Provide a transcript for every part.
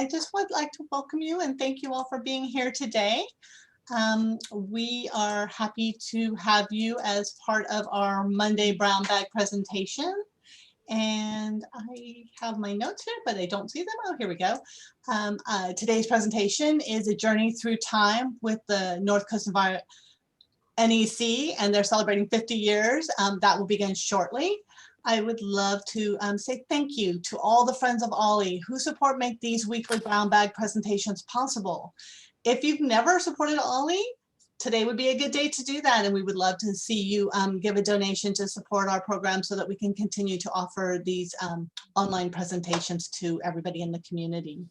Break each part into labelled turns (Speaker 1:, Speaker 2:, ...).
Speaker 1: I just would like to welcome you and thank you all for being here today. We are happy to have you as part of our Monday brown bag presentation. And I have my notes here, but I don't see them. Oh, here we go. Today's presentation is a journey through time with the Northcoast Environmental NEC, and they're celebrating 50 years. That will begin shortly. I would love to say thank you to all the friends of OLLI who support make these weekly brown bag presentations possible. If you've never supported OLLI, today would be a good day to do that, and we would love to see you give a donation to support our program so that we can continue to offer these online presentations to everybody in the community.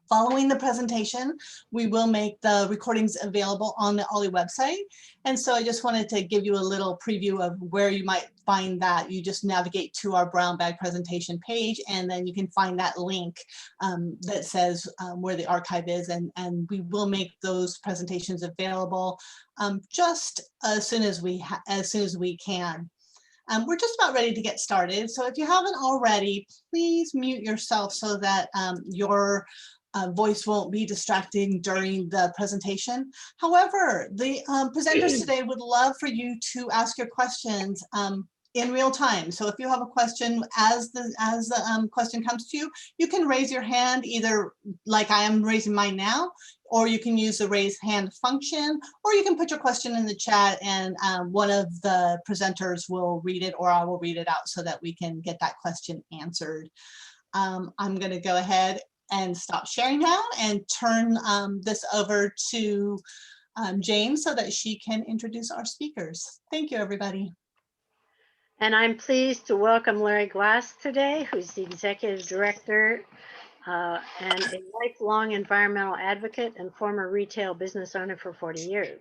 Speaker 1: Following the presentation, we will make the recordings available on the OLLI website. And so I just wanted to give you a little preview of where you might find that. You just navigate to our brown bag presentation page, and then you can find that link that says where the archive is. And we will make those presentations available just as soon as we can. We're just about ready to get started. So if you haven't already, please mute yourself so that your voice won't be distracting during the presentation. However, the presenters today would love for you to ask your questions in real time. So if you have a question as the question comes to you, you can raise your hand either like I am raising mine now, or you can use the raise hand function, or you can put your question in the chat and one of the presenters will read it, or I will read it out so that we can get that question answered. I'm going to go ahead and stop sharing now and turn this over to James so that she can introduce our speakers. Thank you, everybody.
Speaker 2: And I'm pleased to welcome Larry Glass today, who's the Executive Director and a lifelong environmental advocate and former retail business owner for 40 years.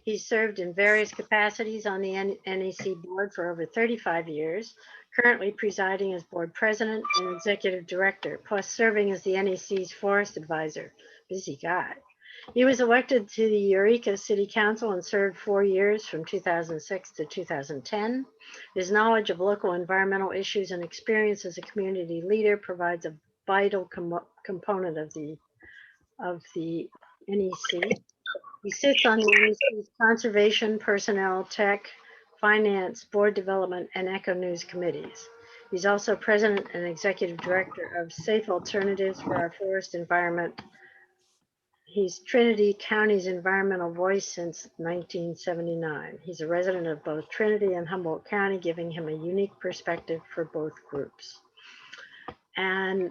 Speaker 2: He's served in various capacities on the NEC board for over 35 years, currently presiding as board president and executive director, plus serving as the NEC's forest advisor. Busy guy. He was elected to the Eureka City Council and served 4 years from 2006 to 2010. His knowledge of local environmental issues and experience as a community leader provides a vital component of the NEC. He sits on the NEC's Conservation, Personnel, Tech, Finance, Board Development, and EcoNews committees. He's also President and Executive Director of Safe Alternatives for Our Forest Environment. He's Trinity County's environmental voice since 1979. He's a resident of both Trinity and Humboldt County, giving him a unique perspective for both groups. And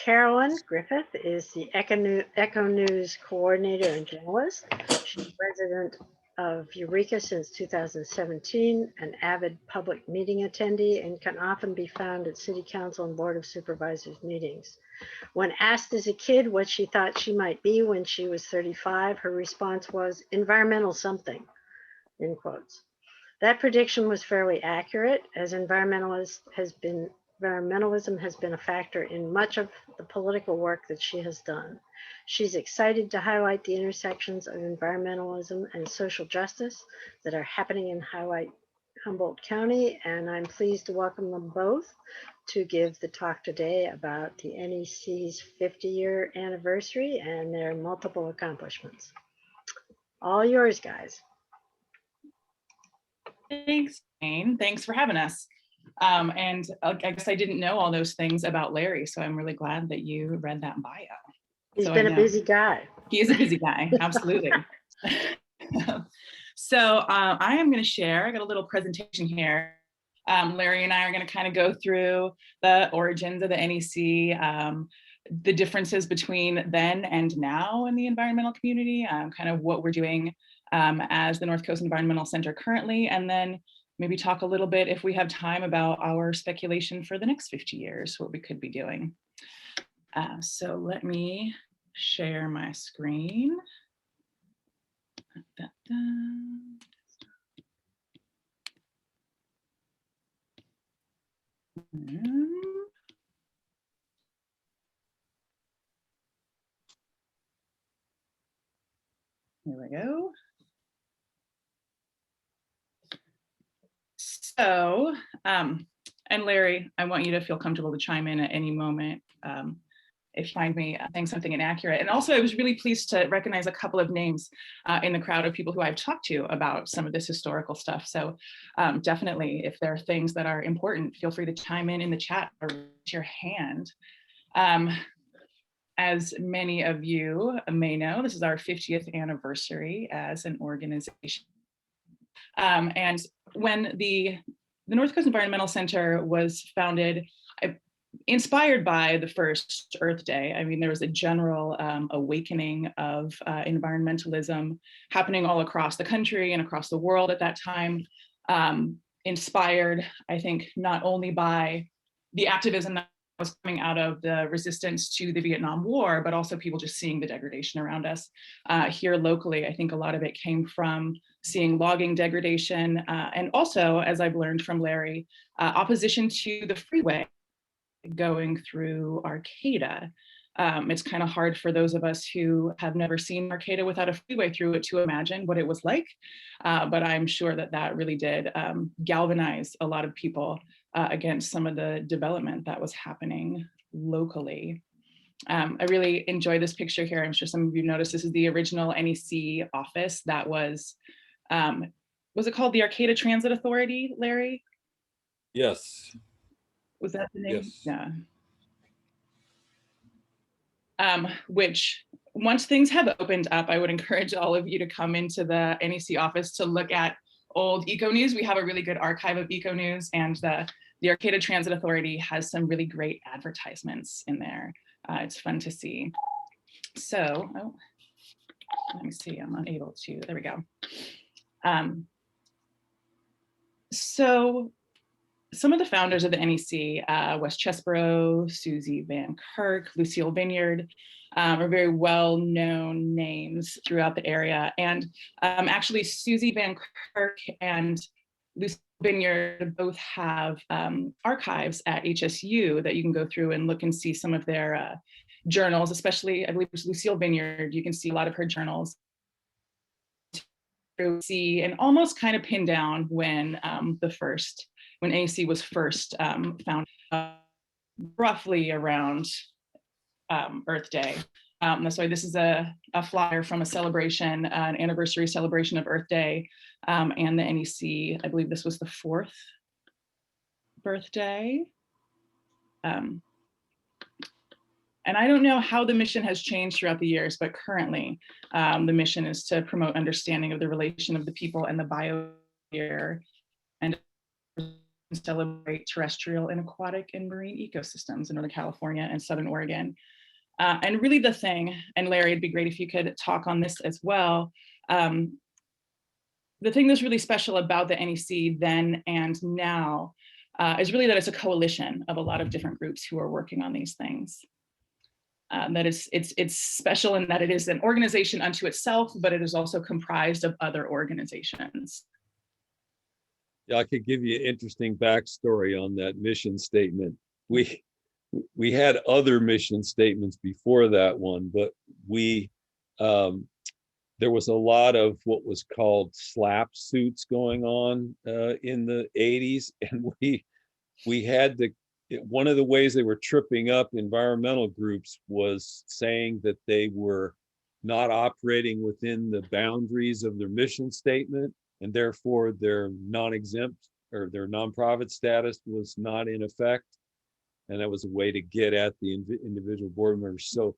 Speaker 2: Caroline Griffith is the EcoNews coordinator and journalist. She's resident of Eureka since 2017, an avid public meeting attendee, and can often be found at City Council and Board of Supervisors meetings. When asked as a kid what she thought she might be when she was 35, her response was environmental something, in quotes. That prediction was fairly accurate, as environmentalism has been a factor in much of the political work that she has done. She's excited to highlight the intersections of environmentalism and social justice that are happening in Humboldt County, and I'm pleased to welcome them both to give the talk today about the NEC's 50-year anniversary and their multiple accomplishments. All yours, guys.
Speaker 3: Thanks, Jane. Thanks for having us. And I guess I didn't know all those things about Larry, so I'm really glad that you read that bio.
Speaker 2: He's been a busy guy.
Speaker 3: He is a busy guy, absolutely. So I am going to share, I got a little presentation here. Larry and I are going to kind of go through the origins of the NEC, the differences between then and now in the environmental community, kind of what we're doing as the Northcoast Environmental Center currently, and then maybe talk a little bit, if we have time, about our speculation for the next 50 years, what we could be doing. So let me share my screen. Here we go. So, and Larry, I want you to feel comfortable to chime in at any moment. if you find me saying something inaccurate. And also I was really pleased to recognize a couple of names in the crowd of people who I've talked to about some of this historical stuff. So definitely, if there are things that are important, feel free to chime in the chat or raise your hand. As many of you may know, this is our 50th anniversary as an organization. And when the Northcoast Environmental Center was founded, inspired by the first Earth Day. I mean, there was a general awakening of environmentalism happening all across the country and across the world at that time. Inspired, I think, not only by the activism that was coming out of the resistance to the Vietnam War, but also people just seeing the degradation around us. Here locally, I think a lot of it came from seeing logging degradation, and also, as I've learned from Larry, opposition to the freeway going through Arcata. It's kind of hard for those of us who have never seen Arcata without a freeway through it to imagine what it was like, but I'm sure that that really did galvanize a lot of people against some of the development that was happening locally. I really enjoy this picture here. I'm sure some of you noticed this is the original NEC office that was it called the Arcata Transit Authority, Larry?
Speaker 4: Yes.
Speaker 3: Was that the name?
Speaker 4: Yes.
Speaker 3: Yeah. Which once things have opened up, I would encourage all of you to come into the NEC office to look at old EcoNews. We have a really good archive of EcoNews, and the Arcata Transit Authority has some really great advertisements in there. It's fun to see. So, let me see, I'm unable to, there we go. So some of the founders of the NEC, Wes Chesborough, Susie Van Kirk, Lucille Vineyard, are very well-known names throughout the area. And actually, Susie Van Kirk and Lucille Vineyard both have archives at HSU that you can go through and look and see some of their journals, especially, I believe it was Lucille Vineyard. You can see a lot of her journals. See and almost kind of pin down when when NEC was first founded, roughly around Earth Day. That's why this is a flyer from a celebration, an anniversary celebration of Earth Day, and the NEC. I believe this was the 4th birthday. And I don't know how the mission has changed throughout the years, but currently the mission is to promote understanding of the relation of the people and the biosphere, and celebrate terrestrial and aquatic and marine ecosystems in Northern California and Southern Oregon. And really the thing, and Larry, it'd be great if you could talk on this as well. The thing that's really special about the NEC then and now is really that it's a coalition of a lot of different groups who are working on these things. That it's special in that it is an organization unto itself, but it is also comprised of other organizations.
Speaker 4: Yeah, I could give you an interesting backstory on that mission statement. We had other mission statements before that one, but there was a lot of what was called slap suits going on in the 80s, and we had to. One of the ways they were tripping up environmental groups was saying that they were not operating within the boundaries of their mission statement, and therefore their non-exempt or their nonprofit status was not in effect. And that was a way to get at the individual board members. So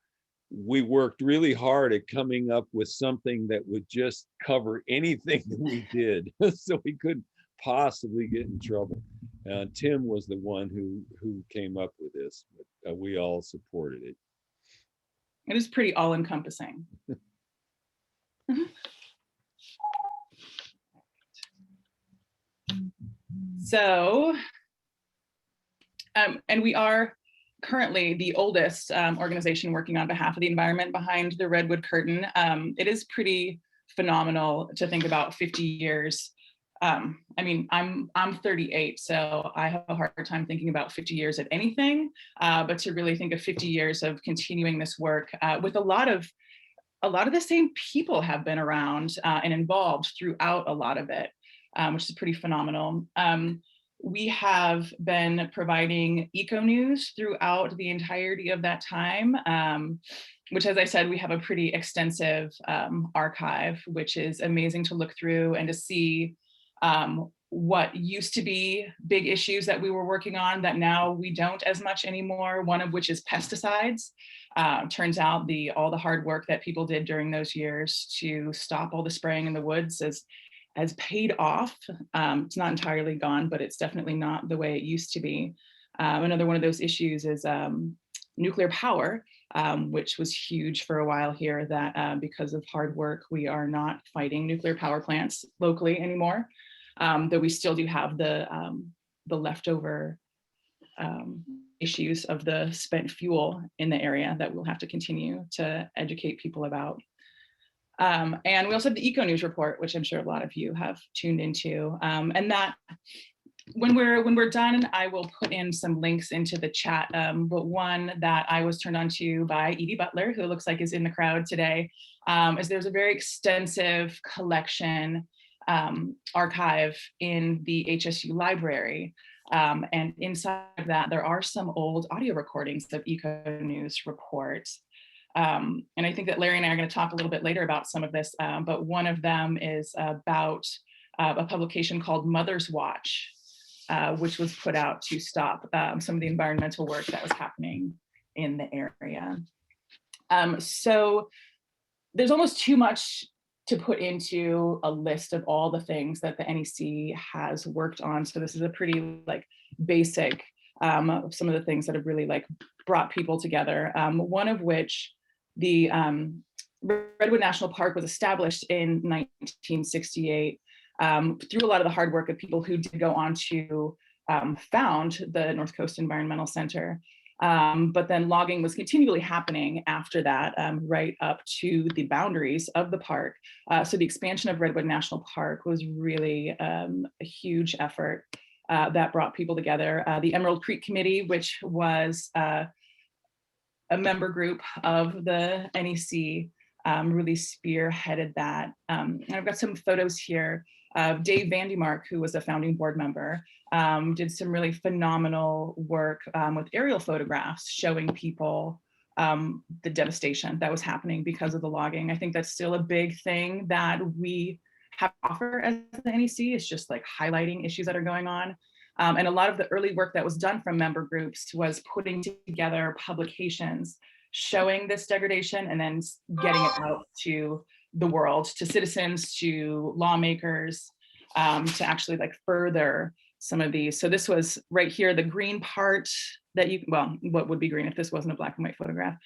Speaker 4: we worked really hard at coming up with something that would just cover anything that we did, so we couldn't possibly get in trouble. Tim was the one who came up with this, but we all supported it.
Speaker 3: It is pretty all-encompassing. So, and we are currently the oldest organization working on behalf of the environment behind the Redwood curtain. It is pretty phenomenal to think about 50 years. I mean, I'm 38, so I have a hard time thinking about 50 years of anything, but to really think of 50 years of continuing this work with a lot of the same people have been around and involved throughout a lot of it, which is pretty phenomenal. we have been providing EcoNews throughout the entirety of that time, which, as I said, we have a pretty extensive archive, which is amazing to look through and to see what used to be big issues that we were working on that now we don't as much anymore, one of which is pesticides. Turns out all the hard work that people did during those years to stop all the spraying in the woods has paid off. It's not entirely gone, but it's definitely not the way it used to be. Another one of those issues is nuclear power, which was huge for a while here, that because of hard work, we are not fighting nuclear power plants locally anymore, though we still do have the leftover issues of the spent fuel in the area that we'll have to continue to educate people about. And we also have the EcoNews report, which I'm sure a lot of you have tuned into. And that, when we're done, I will put in some links into the chat. But one that I was turned on to by Edie Butler, who looks like is in the crowd today, is there's a very extensive collection archive in the HSU library. And inside of that, there are some old audio recordings of EcoNews reports. And I think that Larry and I are going to talk a little bit later about some of this, but one of them is about a publication called Mother's Watch, which was put out to stop some of the environmental work that was happening in the area. So there's almost too much to put into a list of all the things that the NEC has worked on. So this is a pretty basic, some of the things that have really brought people together. One of which, the Redwood National Park was established in 1968 through a lot of the hard work of people who did go on to found the Northcoast Environmental Center. But then logging was continually happening after that, right up to the boundaries of the park. So the expansion of Redwood National Park was really a huge effort that brought people together. The Emerald Creek Committee, which was a member group of the NEC, really spearheaded that. And I've got some photos here of Dave Vandemark, who was a founding board member, did some really phenomenal work with aerial photographs showing people the devastation that was happening because of the logging. I think that's still a big thing that we have to offer as the NEC, is just highlighting issues that are going on. And a lot of the early work that was done from member groups was putting together publications showing this degradation and then getting it out to the world, to citizens, to lawmakers, to actually further some of these. So this was right here, the green part that what would be green if this wasn't a black and white photograph.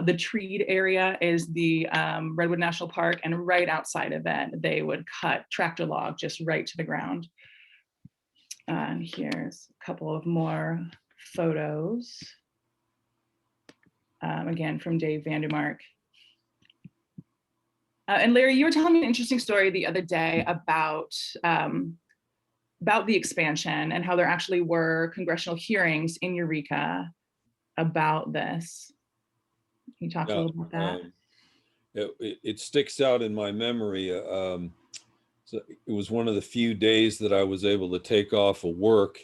Speaker 3: The treed area is the Redwood National Park, and right outside of it, they would cut tractor log just right to the ground. And here's a couple of more photos. Again, from Dave Vandemark. And Larry, you were telling me an interesting story the other day about the expansion and how there actually were congressional hearings in Eureka about this. Can you talk a little about that?
Speaker 4: It sticks out in my memory. So it was one of the few days that I was able to take off of work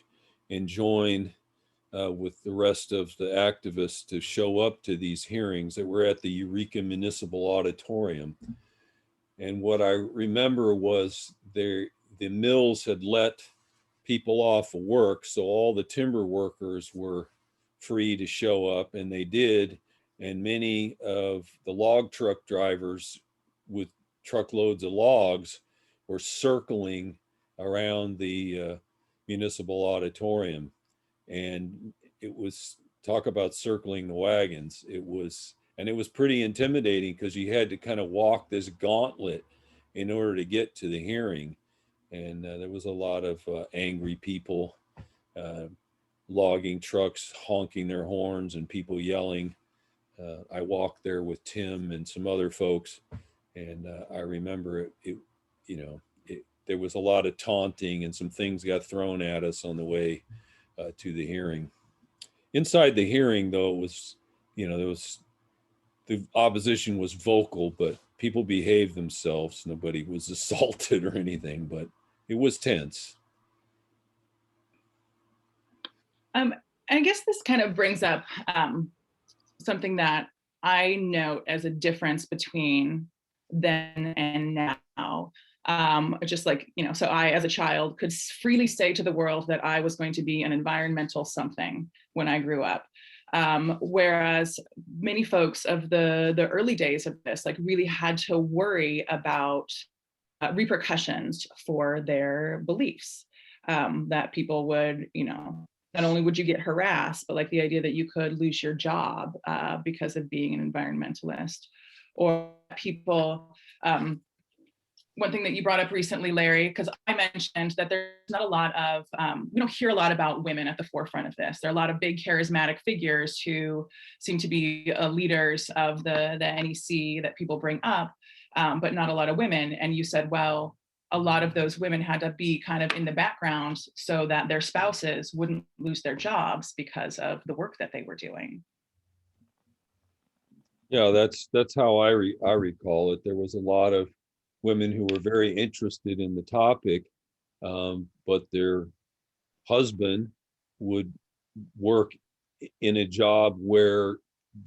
Speaker 4: and join with the rest of the activists to show up to these hearings that were at the Eureka Municipal Auditorium. And what I remember was the mills had let people off of work, so all the timber workers were free to show up, and they did. And many of the log truck drivers with truckloads of logs were circling around the municipal auditorium. And it was, talk about circling the wagons. It was pretty intimidating because you had to kind of walk this gauntlet in order to get to the hearing. And there was a lot of angry people, logging trucks honking their horns and people yelling. I walked there with Tim and some other folks, and I remember there was a lot of taunting and some things got thrown at us on the way to the hearing. Inside the hearing, though, it was, the opposition was vocal, but people behaved themselves. Nobody was assaulted or anything, but it was tense.
Speaker 3: I guess this kind of brings up something that I note as a difference between then and now. Just like, so I, as a child, could freely say to the world that I was going to be an environmental something when I grew up. Whereas many folks of the early days of this, like, really had to worry about repercussions for their beliefs, that people would, not only would you get harassed, but like the idea that you could lose your job because of being an environmentalist, or people, one thing that you brought up recently, Larry, because I mentioned that there's not a lot of, we don't hear a lot about women at the forefront of this. There are a lot of big charismatic figures who seem to be leaders of the NEC that people bring up, but not a lot of women. And you said, well, a lot of those women had to be kind of in the background so that their spouses wouldn't lose their jobs because of the work that they were doing.
Speaker 4: Yeah, that's how I recall it. There was a lot of women who were very interested in the topic, but their husband would work in a job where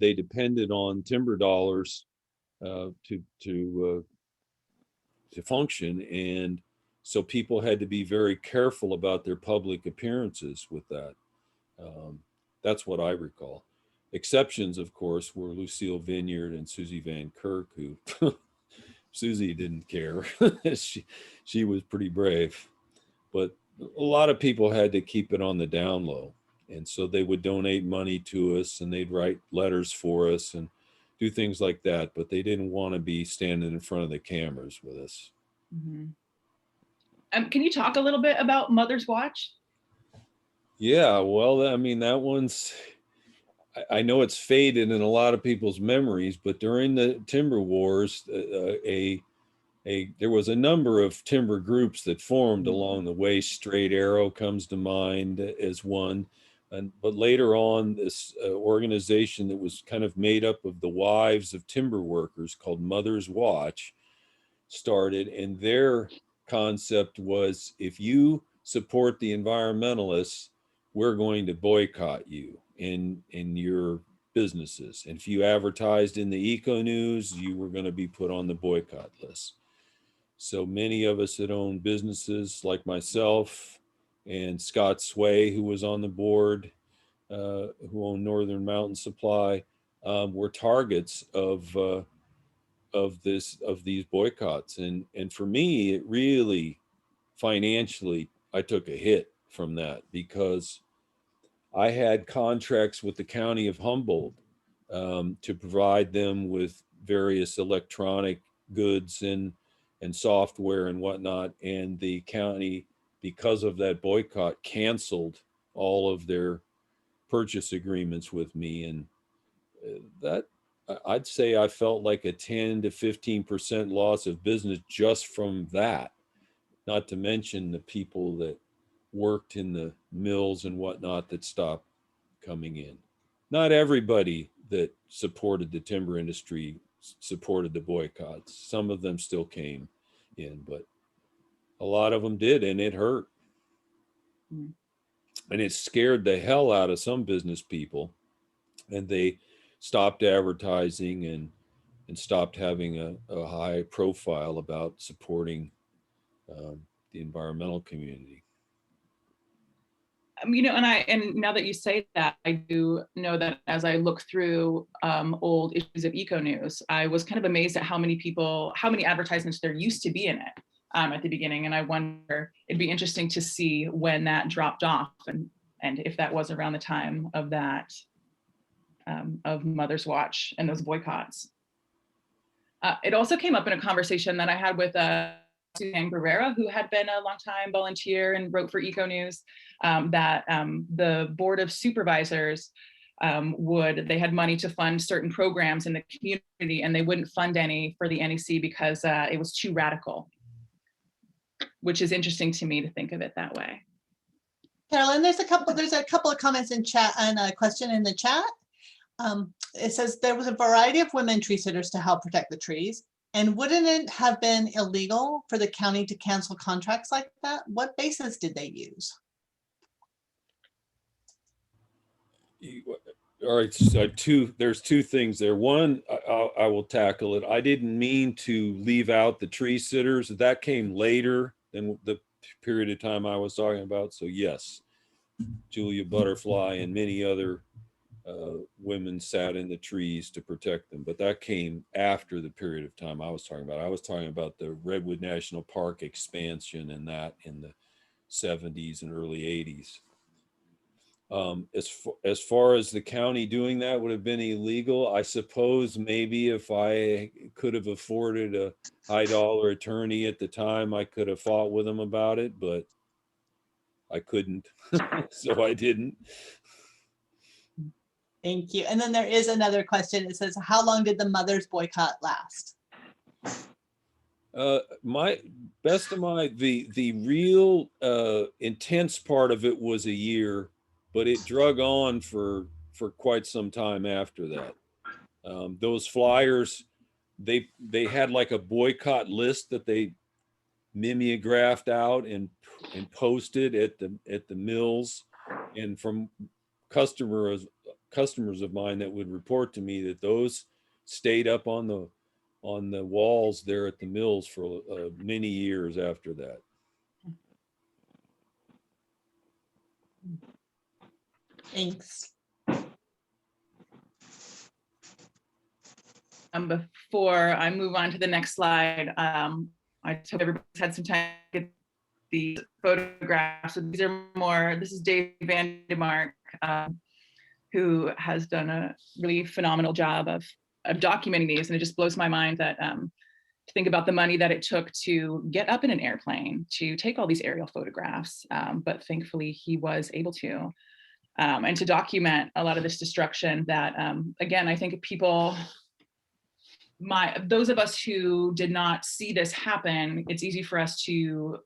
Speaker 4: they depended on timber dollars to function, and so people had to be very careful about their public appearances with that. That's what I recall. Exceptions, of course, were Lucille Vineyard and Susie Van Kirk, who Susie didn't care. she was pretty brave, but a lot of people had to keep it on the down low, and so they would donate money to us and they'd write letters for us and do things like that, but they didn't want to be standing in front of the cameras with us.
Speaker 3: Mm-hmm. Can you talk a little bit about Mother's Watch?
Speaker 4: Yeah, well, I mean, that one's, I know it's faded in a lot of people's memories, but during the timber wars, there was a number of timber groups that formed along the way. Straight Arrow comes to mind as one. But later on, this organization that was kind of made up of the wives of timber workers called Mother's Watch started, and their concept was, if you support the environmentalists, we're going to boycott you in your businesses. And if you advertised in the EcoNews, you were going to be put on the boycott list. So many of us that own businesses, like myself and Scott Sway, who was on the board, who owned Northern Mountain Supply, were targets of these boycotts. And for me, it really, financially, I took a hit from that, because I had contracts with the county of Humboldt to provide them with various electronic goods and software and whatnot. And the county, because of that boycott, canceled all of their purchase agreements with me. And that, I'd say I felt like a 10 to 15% loss of business just from that, not to mention the people that worked in the mills and whatnot that stopped coming in. Not everybody that supported the timber industry supported the boycotts. Some of them still came in, but a lot of them did, and it hurt. And it scared the hell out of some business people, and they stopped advertising and stopped having a high profile about supporting the environmental community.
Speaker 3: And now that you say that, I do know that as I look through old issues of EcoNews, I was kind of amazed at how many advertisements there used to be in it at the beginning. And I wonder, it'd be interesting to see when that dropped off, and if that was around the time of that, of Mother's Watch and those boycotts. It also came up in a conversation that I had with Suzanne Guerrera, who had been a longtime volunteer and wrote for EcoNews, that the Board of Supervisors they had money to fund certain programs in the community, and they wouldn't fund any for the NEC because it was too radical, which is interesting to me to think of it that way.
Speaker 1: Caroline, there's a couple of comments in chat and a question in the chat. It says there was a variety of women tree sitters to help protect the trees. And wouldn't it have been illegal for the county to cancel contracts like that? What basis did they use?
Speaker 4: All right, so there's two things there. One, I will tackle it. I didn't mean to leave out the tree sitters. That came later than the period of time I was talking about. So yes, Julia Butterfly and many other women sat in the trees to protect them, but that came after the period of time I was talking about. I was talking about the Redwood National Park expansion and that in the 70s and early 80s. As far as the county doing that would have been illegal, I suppose maybe if I could have afforded a high dollar attorney at the time, I could have fought with them about it, but I couldn't, so I didn't.
Speaker 1: Thank you. And then there is another question. It says, how long did the mother's boycott last?
Speaker 4: The real intense part of it was a year, but it drug on for quite some time after that. Those flyers, they had like a boycott list that they mimeographed out and posted at the mills, and from customers of mine that would report to me that those stayed up on the walls there at the mills for many years after that.
Speaker 1: Thanks.
Speaker 3: Before I move on to the next slide, I hope everybody's had some time to get the photographs. So these are more, this is Dave Vandemark, who has done a really phenomenal job of documenting these. And it just blows my mind that to think about the money that it took to get up in an airplane to take all these aerial photographs. But thankfully he was able to. And to document a lot of this destruction that, again, I think people, those of us who did not see this happen, it's easy for us to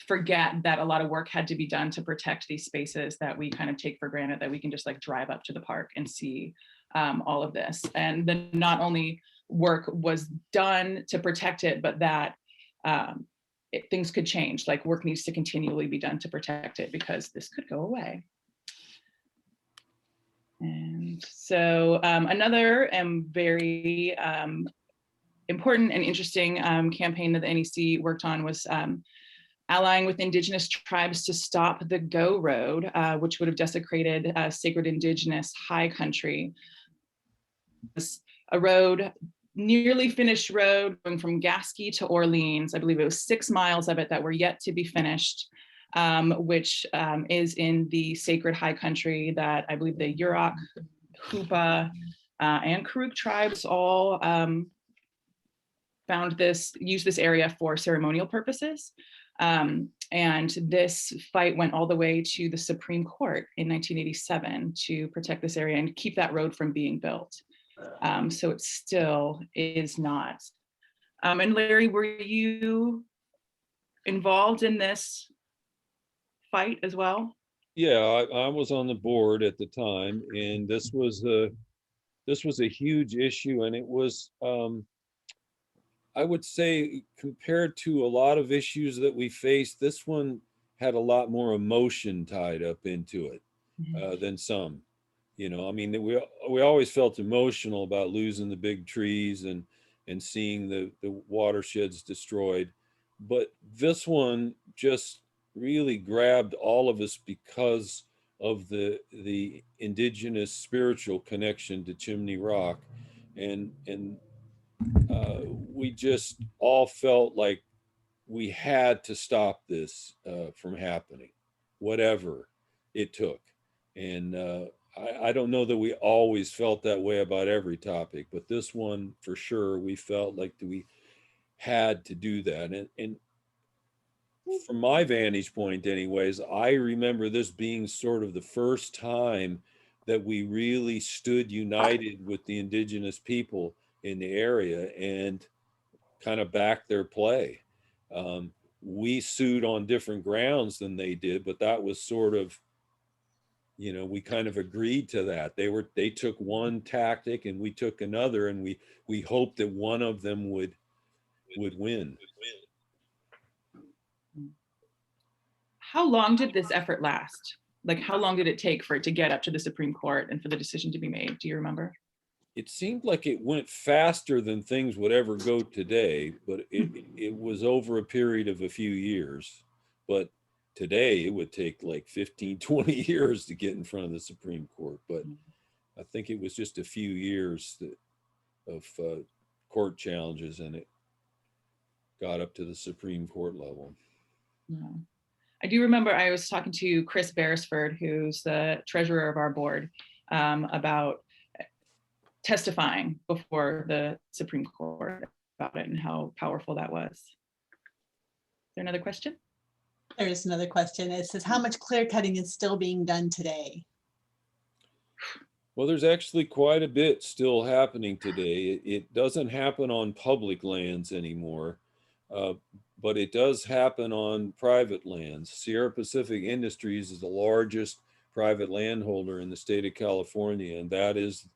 Speaker 3: forget that a lot of work had to be done to protect these spaces that we kind of take for granted, that we can just like drive up to the park and see all of this. And then not only work was done to protect it, but that things could change, like work needs to continually be done to protect it because this could go away. And so another very important and interesting campaign that the NEC worked on was allying with Indigenous tribes to stop the Go Road, which would have desecrated sacred Indigenous high country. It's a road, nearly finished road going from Gasky to Orleans. I believe it was 6 miles of it that were yet to be finished, which is in the sacred high country that I believe the Yurok, Hoopa, and Karuk tribes all used this area for ceremonial purposes. And this fight went all the way to the Supreme Court in 1987 to protect this area and keep that road from being built. So it still is not. And Larry, were you involved in this fight as well?
Speaker 4: Yeah, I was on the board at the time, and this was a huge issue, and it was I would say, compared to a lot of issues that we faced, this one had a lot more emotion tied up into it than some. You know, I mean, we always felt emotional about losing the big trees and seeing the watersheds destroyed, but this one just really grabbed all of us because of the indigenous spiritual connection to Chimney Rock, and we just all felt like we had to stop this from happening, whatever it took. And I don't know that we always felt that way about every topic, but this one for sure, we felt like we had to do that. And from my vantage point anyways, I remember this being sort of the first time that we really stood united with the indigenous people in the area and kind of backed their play. We sued on different grounds than they did, but that was sort of, you know, we kind of agreed to that. They took one tactic and we took another, and we hoped that one of them would win.
Speaker 3: How long did this effort last? like how long did it take for it to get up to the Supreme Court and for the decision to be made? Do you remember?
Speaker 4: It seemed like it went faster than things would ever go today, but it was over a period of a few years. But today it would take like 15, 20 years to get in front of the Supreme Court. But I think it was just a few years of court challenges, and it got up to the Supreme Court level.
Speaker 3: Yeah. I do remember I was talking to Chris Beresford, who's the treasurer of our board, about testifying before the Supreme Court about it and how powerful that was. Is there another question?
Speaker 1: There is another question. It says, how much clear cutting is still being done today?
Speaker 4: Well, there's actually quite a bit still happening today. It doesn't happen on public lands anymore, but it does happen on private lands. Sierra Pacific Industries is the largest private landholder in the state of California, and that is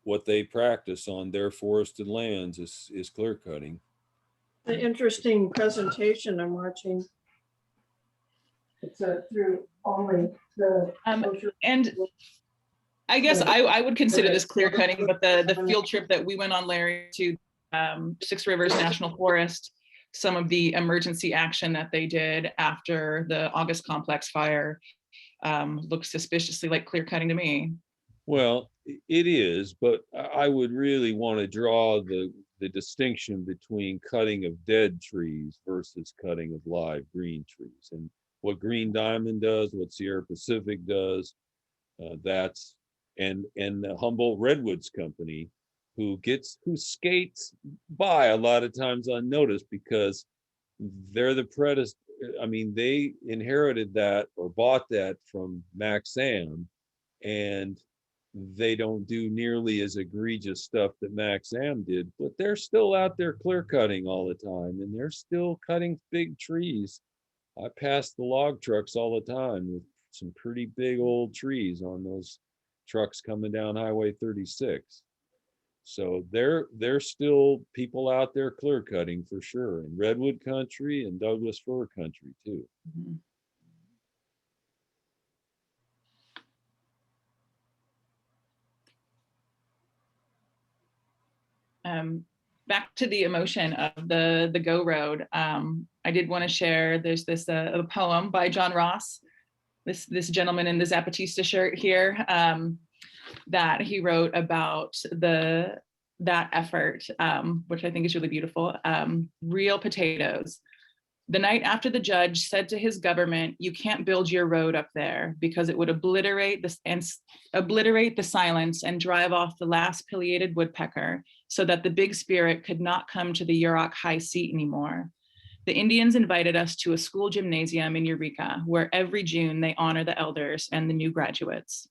Speaker 4: what they practice on their forested lands is clear cutting.
Speaker 5: An interesting presentation I'm watching. It's through OLLI.
Speaker 3: And I guess I would consider this clear cutting, but the field trip that we went on, Larry, to Six Rivers National Forest, some of the emergency action that they did after the August complex fire looks suspiciously like clear cutting to me.
Speaker 4: Well, it is, but I would really want to draw the distinction between cutting of dead trees versus cutting of live green trees. And what Green Diamond does, what Sierra Pacific does, and the Humboldt Redwoods company, who skates by a lot of times unnoticed because they're the predecessor. I mean, they inherited that or bought that from Maxam, and they don't do nearly as egregious stuff that Maxam did, but they're still out there clear cutting all the time, and they're still cutting big trees. I pass the log trucks all the time with some pretty big old trees on those trucks coming down Highway 36. So there's still people out there clear cutting for sure, in Redwood country and Douglas fir country too.
Speaker 3: Mm-hmm. Back to the emotion of the Go Road. I did want to share, there's this a poem by John Ross, this gentleman in the Zapatista shirt here, that he wrote about that effort, which I think is really beautiful. Real potatoes. The night after the judge said to his government, "You can't build your road up there because it would obliterate the silence and drive off the last pileated woodpecker, so that the big spirit could not come to the Yurok high seat anymore. The Indians invited us to a school gymnasium in Eureka, where every June they honor the elders and the new graduates.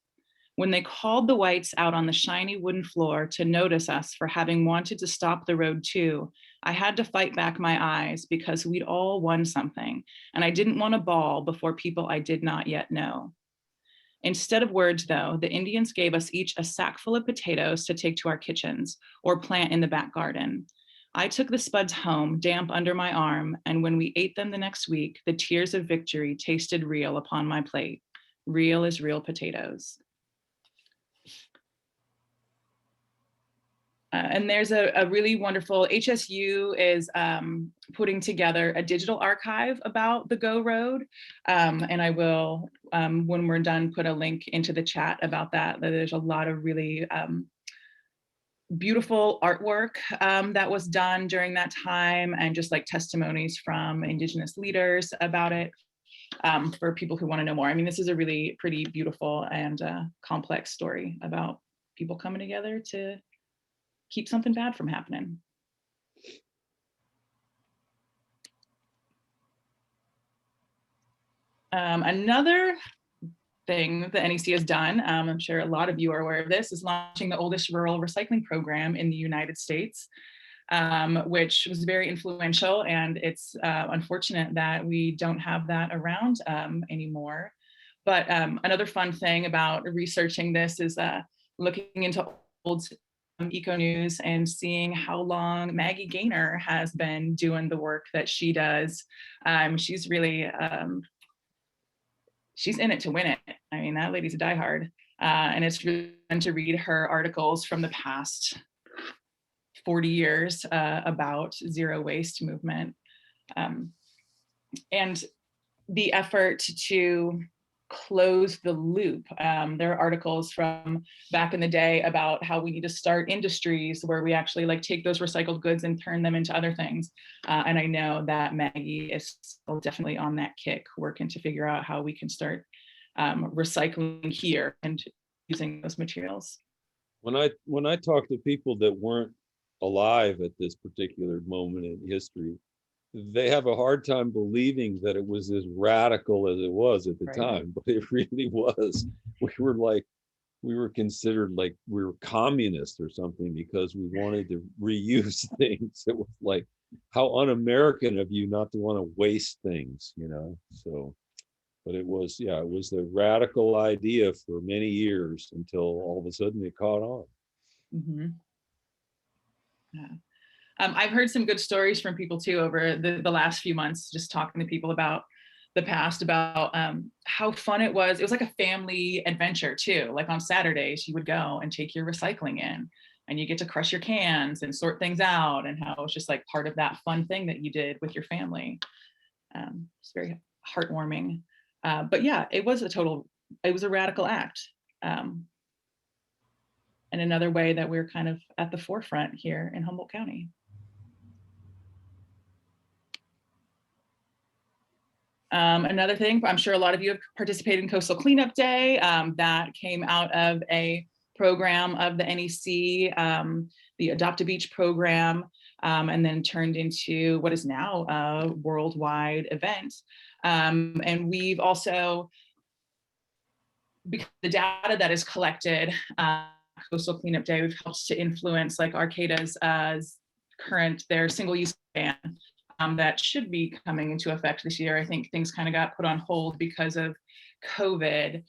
Speaker 3: When they called the whites out on the shiny wooden floor to notice us for having wanted to stop the road too, I had to fight back my eyes because we'd all won something, and I didn't want to bawl before people I did not yet know. Instead of words, though, the Indians gave us each a sack full of potatoes to take to our kitchens or plant in the back garden. I took the spuds home, damp under my arm, and when we ate them the next week, the tears of victory tasted real upon my plate. Real as real potatoes." And there's a really wonderful, HSU is putting together a digital archive about the Go Road. And I will, when we're done, put a link into the chat about that. There's a lot of really beautiful artwork that was done during that time, and just like testimonies from Indigenous leaders about it, for people who want to know more. I mean, this is a really pretty beautiful and complex story about people coming together to keep something bad from happening. Another thing that the NEC has done, I'm sure a lot of you are aware of this, is launching the oldest rural recycling program in the United States, which was very influential, and it's unfortunate that we don't have that around anymore. But another fun thing about researching this is looking into old EcoNews and seeing how long Maggie Gaynor has been doing the work that she does. She's really, she's in it to win it. I mean, that lady's a diehard. And it's really fun to read her articles from the past 40 years about zero waste movement. And the effort to close the loop. There are articles from back in the day about how we need to start industries where we actually like take those recycled goods and turn them into other things. And I know that Maggie is still definitely on that kick, working to figure out how we can start recycling here and using those materials.
Speaker 4: When I talk to people that weren't alive at this particular moment in history, they have a hard time believing that it was as radical as it was at the
Speaker 3: Right.
Speaker 4: time, but it really was. We were considered like we were communists or something because we wanted to reuse things. It was like, how un-American of you not to want to waste things, you know? So, but it was, yeah, it was the radical idea for many years until all of a sudden it caught on.
Speaker 3: Mm-hmm. Yeah. I've heard some good stories from people too over the last few months, just talking to people about the past, about how fun it was. It was like a family adventure too. Like on Saturdays, you would go and take your recycling in and you get to crush your cans and sort things out, and how it's just like part of that fun thing that you did with your family. It's very heartwarming. But yeah, it was a radical act. And another way that we're kind of at the forefront here in Humboldt County. Another thing, I'm sure a lot of you have participated in Coastal Cleanup Day. That came out of a program of the NEC, the Adopt a Beach program, and then turned into what is now a worldwide event. And we've also, because the data that is collected, Coastal Cleanup Day, we've helped to influence like Arcata's their single-use ban. That should be coming into effect this year. I think things kind of got put on hold because of COVID,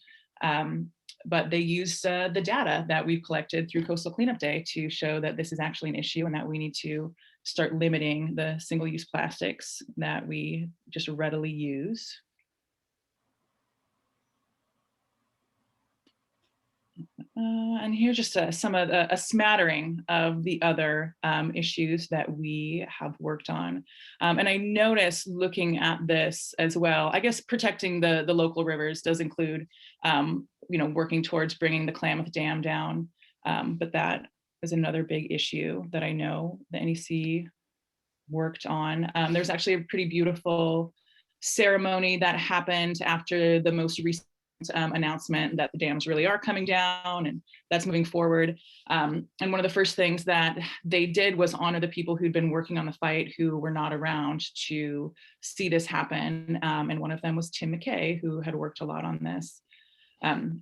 Speaker 3: but they used the data that we've collected through Coastal Cleanup Day to show that this is actually an issue and that we need to start limiting the single-use plastics that we just readily use. And here's just a smattering of the other issues that we have worked on. And I noticed looking at this as well, I guess protecting the local rivers does include, working towards bringing the Klamath Dam down. But that is another big issue that I know the NEC worked on. There's actually a pretty beautiful ceremony that happened after the most recent announcement that the dams really are coming down and that's moving forward. And one of the first things that they did was honor the people who'd been working on the fight who were not around to see this happen. And one of them was Tim McKay, who had worked a lot on this. And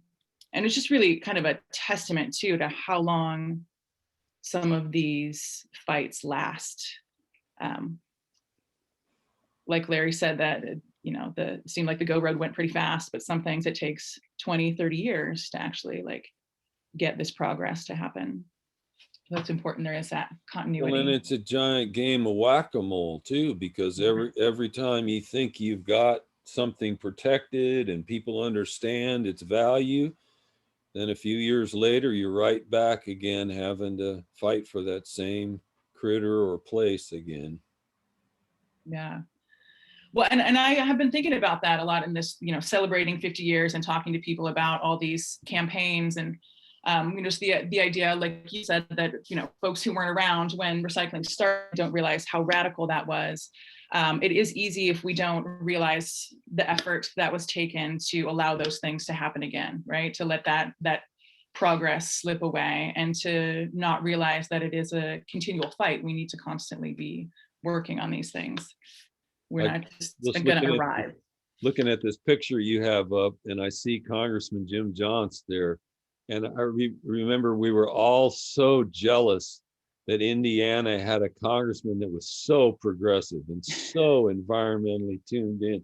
Speaker 3: it's just really kind of a testament too to how long some of these fights last. Like Larry said, that it seemed like the Go Road went pretty fast, but some things it takes 20, 30 years to actually like get this progress to happen. So it's important there is that continuity.
Speaker 4: Well, and it's a giant game of whack-a-mole too, because every time you think you've got something protected and people understand its value, then a few years later, you're right back again having to fight for that same critter or place again.
Speaker 3: Yeah. Well, and I have been thinking about that a lot in this, celebrating 50 years and talking to people about all these campaigns and, just the idea, like you said, that, folks who weren't around when recycling started don't realize how radical that was. It is easy if we don't realize the effort that was taken to allow those things to happen again, right? To let that progress slip away and to not realize that it is a continual fight. We need to constantly be working on these things. We're not just going to arrive.
Speaker 4: Looking at this picture you have up, and I see Congressman Jim Johnson there. And I remember we were all so jealous that Indiana had a congressman that was so progressive and so environmentally tuned in.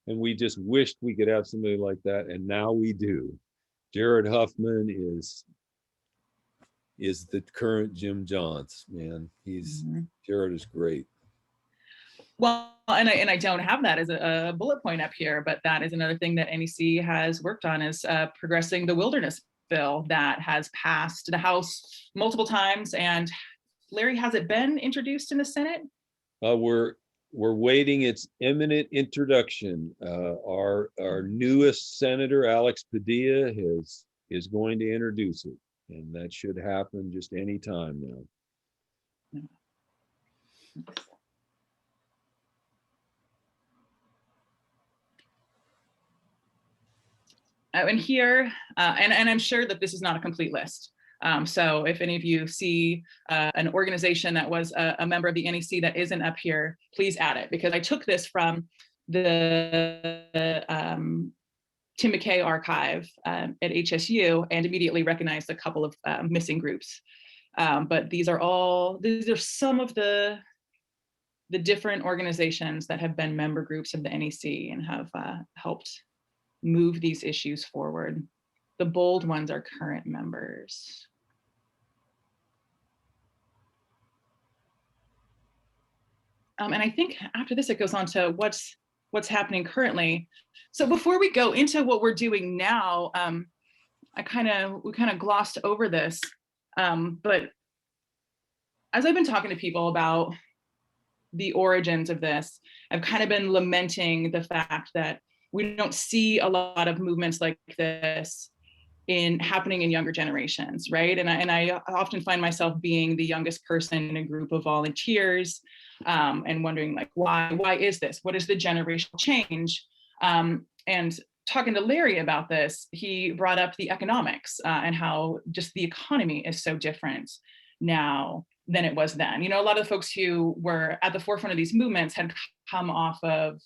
Speaker 4: And we just wished we could have somebody like that. And now we do. Jared Huffman is the current Jim Johnson, man. Jared is great.
Speaker 3: Well, and I don't have that as a bullet point up here, but that is another thing that NEC has worked on, is progressing the wilderness bill that has passed the House multiple times. And Larry, has it been introduced in the Senate?
Speaker 4: We're waiting its imminent introduction. Our newest senator, Alex Padilla, is going to introduce it, and that should happen just any time now.
Speaker 3: And here, and I'm sure that this is not a complete list. So if any of you see an organization that was a member of the NEC that isn't up here, please add it, because I took this from the Tim McKay archive at HSU and immediately recognized a couple of missing groups. But these are some of the different organizations that have been member groups of the NEC and have helped move these issues forward. The bold ones are current members. And I think after this, it goes on to what's happening currently. So before we go into what we're doing now, we kind of glossed over this, but as I've been talking to people about the origins of this, I've kind of been lamenting the fact that we don't see a lot of movements like this happening in younger generations, right? And I often find myself being the youngest person in a group of volunteers, and wondering, like, why is this? What is the generational change? And talking to Larry about this, he brought up the economics and how just the economy is so different now than it was then. You know, a lot of the folks who were at the forefront of these movements had come off of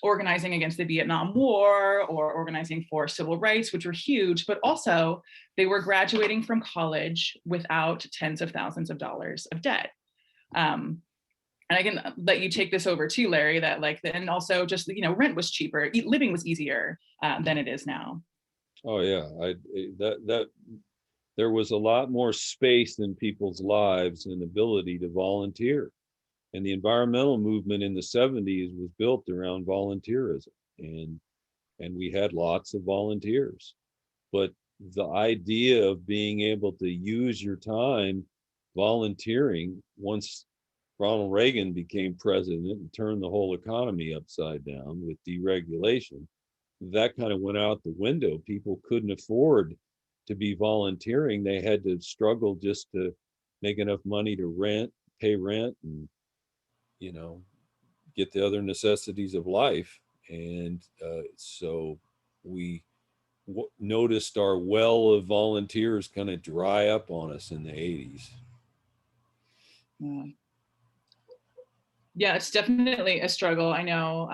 Speaker 3: organizing against the Vietnam War or organizing for civil rights, which were huge, but also they were graduating from college without tens of thousands of dollars of debt. And I can let you take this over too, Larry, that and also just, you know, rent was cheaper, living was easier than it is now.
Speaker 4: Oh yeah, there was a lot more space in people's lives and ability to volunteer. And the environmental movement in the 70s was built around volunteerism, and we had lots of volunteers. But the idea of being able to use your time volunteering, once Ronald Reagan became president and turned the whole economy upside down with deregulation, that kind of went out the window. People couldn't afford to be volunteering. They had to struggle just to make enough money to pay rent, and, you know, get the other necessities of life. And so we noticed our well of volunteers kind of dry up on us in the 80s.
Speaker 3: Yeah, it's definitely a struggle. I know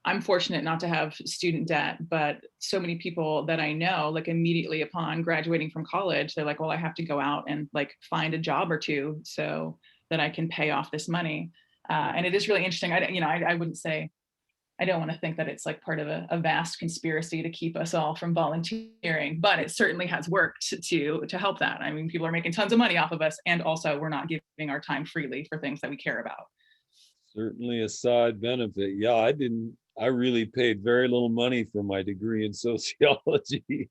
Speaker 3: I'm fortunate not to have student debt, but so many people that I know, like, immediately upon graduating from college, they're like, well, I have to go out and find a job or two so that I can pay off this money. And it is really interesting. I wouldn't say, I don't want to think that it's part of a vast conspiracy to keep us all from volunteering, but it certainly has worked to help that. I mean, people are making tons of money off of us, and also we're not giving our time freely for things that we care about.
Speaker 4: Certainly a side benefit. Yeah, I really paid very little money for my degree in sociology.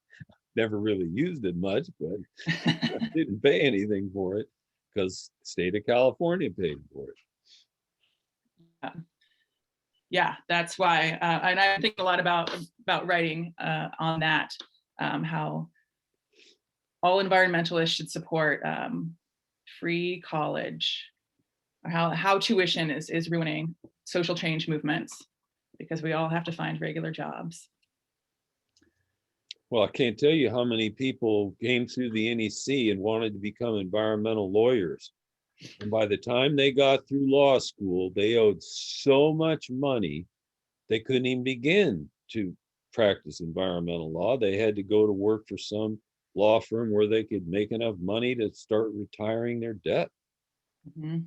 Speaker 4: Never really used it much, but I didn't pay anything for it because the state of California paid for it.
Speaker 3: Yeah, that's why. And I think a lot about writing on that, how all environmentalists should support free college, or how tuition is ruining social change movements, because we all have to find regular jobs.
Speaker 4: Well, I can't tell you how many people came through the NEC and wanted to become environmental lawyers. And by the time they got through law school, they owed so much money, they couldn't even begin to practice environmental law. They had to go to work for some law firm where they could make enough money to start retiring their debt.
Speaker 3: Mm-hmm.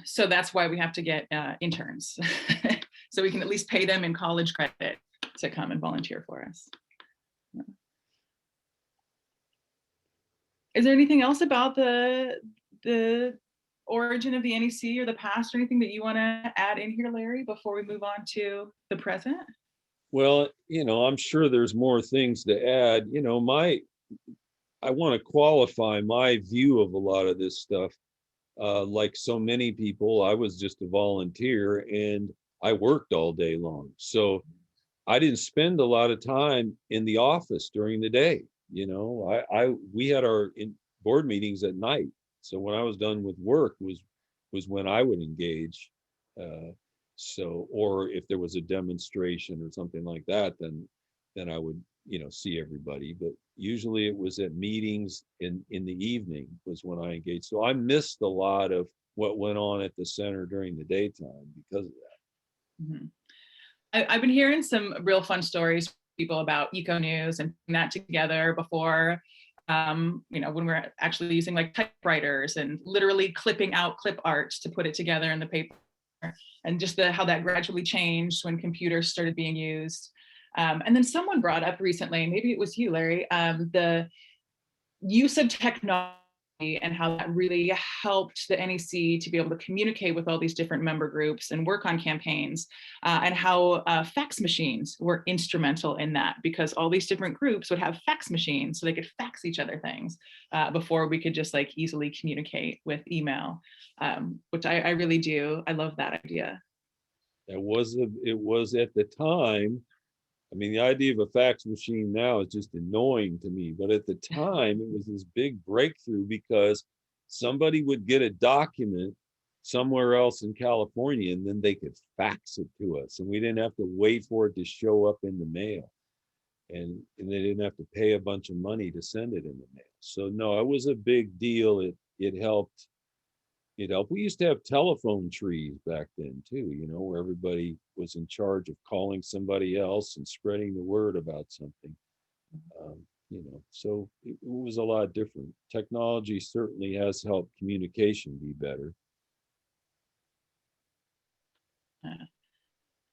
Speaker 3: So that's why we have to get interns, so we can at least pay them in college credit to come and volunteer for us. Is there anything else about the origin of the NEC or the past or anything that you want to add in here, Larry, before we move on to the present?
Speaker 4: Well, I'm sure there's more things to add. I want to qualify my view of a lot of this stuff. Like so many people, I was just a volunteer and I worked all day long. So I didn't spend a lot of time in the office during the day. We had our board meetings at night. So when I was done with work was when I would engage. Or if there was a demonstration or something like that, then I would, see everybody. But usually it was at meetings in the evening was when I engaged. So I missed a lot of what went on at the center during the daytime because of that.
Speaker 3: Mm-hmm. I've been hearing some real fun stories from people about EcoNews and putting that together before, when we're actually using like typewriters and literally clipping out clip art to put it together in the paper, and just how that gradually changed when computers started being used. And then someone brought up recently, maybe it was you, Larry, the use of technology and how that really helped the NEC to be able to communicate with all these different member groups and work on campaigns, and how fax machines were instrumental in that, because all these different groups would have fax machines so they could fax each other things before we could just like easily communicate with email, which I really do. I love that idea.
Speaker 4: It was at the time. I mean, the idea of a fax machine now is just annoying to me, but at the time it was this big breakthrough because somebody would get a document somewhere else in California and then they could fax it to us and we didn't have to wait for it to show up in the mail. And they didn't have to pay a bunch of money to send it in the mail. So no, it was a big deal. It helped. We used to have telephone trees back then too, where everybody was in charge of calling somebody else and spreading the word about something. So it was a lot different. Technology certainly has helped communication be better.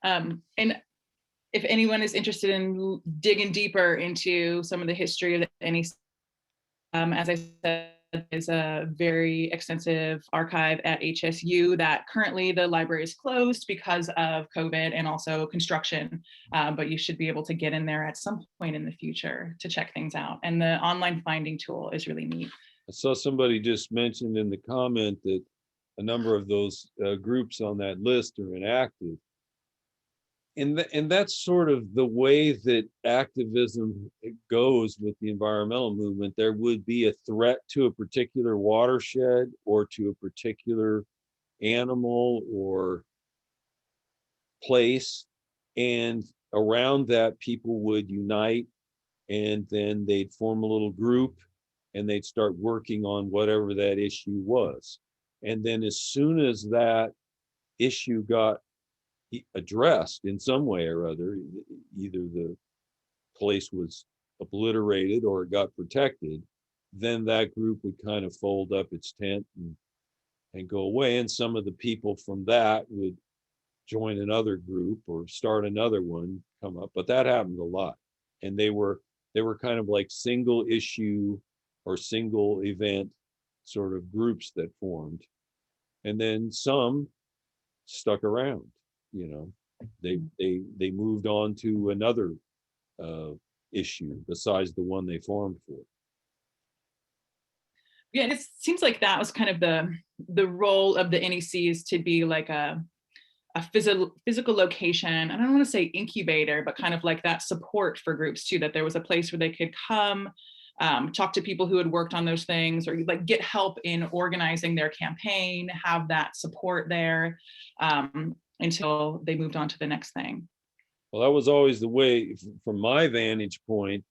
Speaker 3: And if anyone is interested in digging deeper into some of the history of the NEC, as I said, is a very extensive archive at HSU that currently the library is closed because of COVID and also construction, but you should be able to get in there at some point in the future to check things out. And the online finding tool is really neat.
Speaker 4: I saw somebody just mentioned in the comment that a number of those groups on that list are inactive. And that's sort of the way that activism goes with the environmental movement. There would be a threat to a particular watershed or to a particular animal or place. And around that, people would unite and then they'd form a little group and they'd start working on whatever that issue was. And then as soon as that issue got addressed in some way or other, either the place was obliterated or it got protected, then that group would kind of fold up its tent and go away. And some of the people from that would join another group or start another one, come up. But that happened a lot. And they were kind of like single issue or single event sort of groups that formed. And then some stuck around. They moved on to another issue besides the one they formed for.
Speaker 3: Yeah, it seems like that was kind of the role of the NEC, is to be like a physical location. I don't want to say incubator, but kind of like that support for groups too, that there was a place where they could come, talk to people who had worked on those things, or like get help in organizing their campaign, have that support there. Until they moved on to the next thing.
Speaker 4: Well, that was always the way, from my vantage point,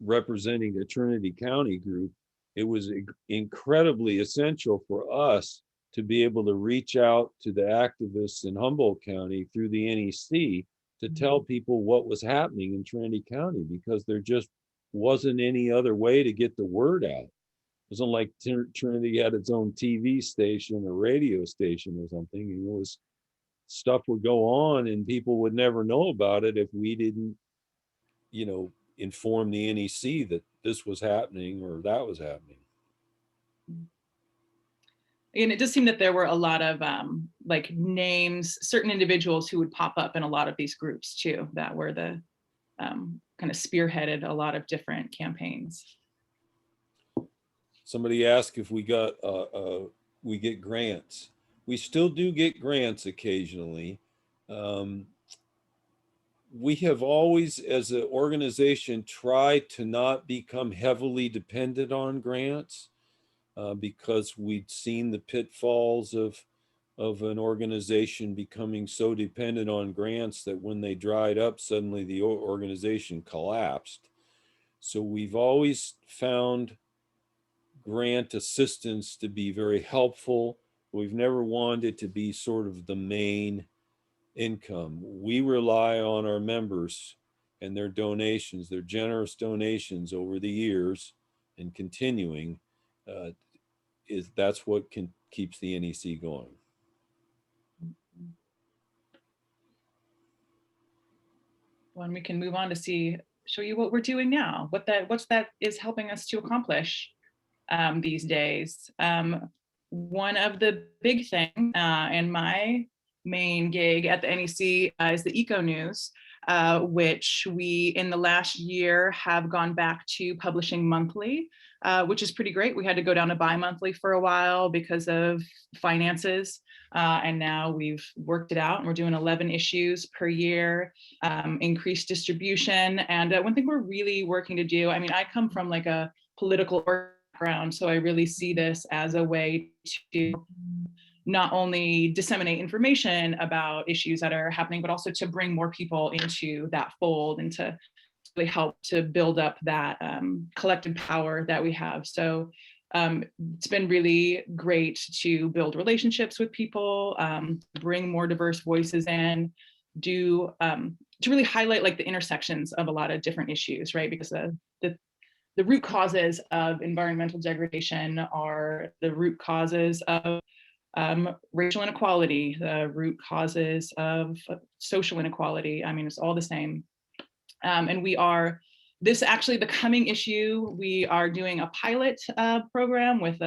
Speaker 4: representing the Trinity County group, it was incredibly essential for us to be able to reach out to the activists in Humboldt County through the NEC to tell people what was happening in Trinity County, because there just wasn't any other way to get the word out. It wasn't like Trinity had its own TV station or radio station or something. It was stuff would go on and people would never know about it if we didn't, inform the NEC that this was happening or that was happening.
Speaker 3: And it does seem that there were a lot of like names, certain individuals who would pop up in a lot of these groups too, that were the kind of spearheaded a lot of different campaigns.
Speaker 4: Somebody asked if we get grants. We still do get grants occasionally. We have always, as an organization, tried to not become heavily dependent on grants because we'd seen the pitfalls of an organization becoming so dependent on grants that when they dried up, suddenly the organization collapsed. So we've always found grant assistance to be very helpful. We've never wanted it to be sort of the main income. We rely on our members and their donations, their generous donations over the years and continuing. That's what keeps the NEC going.
Speaker 3: Well, and we can move on to show you what we're doing now, what that is helping us to accomplish these days. One of the big things and my main gig at the NEC is the EcoNews, which we in the last year have gone back to publishing monthly, which is pretty great. We had to go down to bi-monthly for a while because of finances. And now we've worked it out and we're doing 11 issues per year, increased distribution. And one thing we're really working to do, I mean, I come from like a political background, so I really see this as a way to not only disseminate information about issues that are happening, but also to bring more people into that fold and to really help to build up that collective power that we have. So it's been really great to build relationships with people, bring more diverse voices in, to really highlight like the intersections of a lot of different issues, right? Because the root causes of environmental degradation are the root causes of racial inequality, the root causes of social inequality. I mean, it's all the same. And the coming issue, we are doing a pilot program with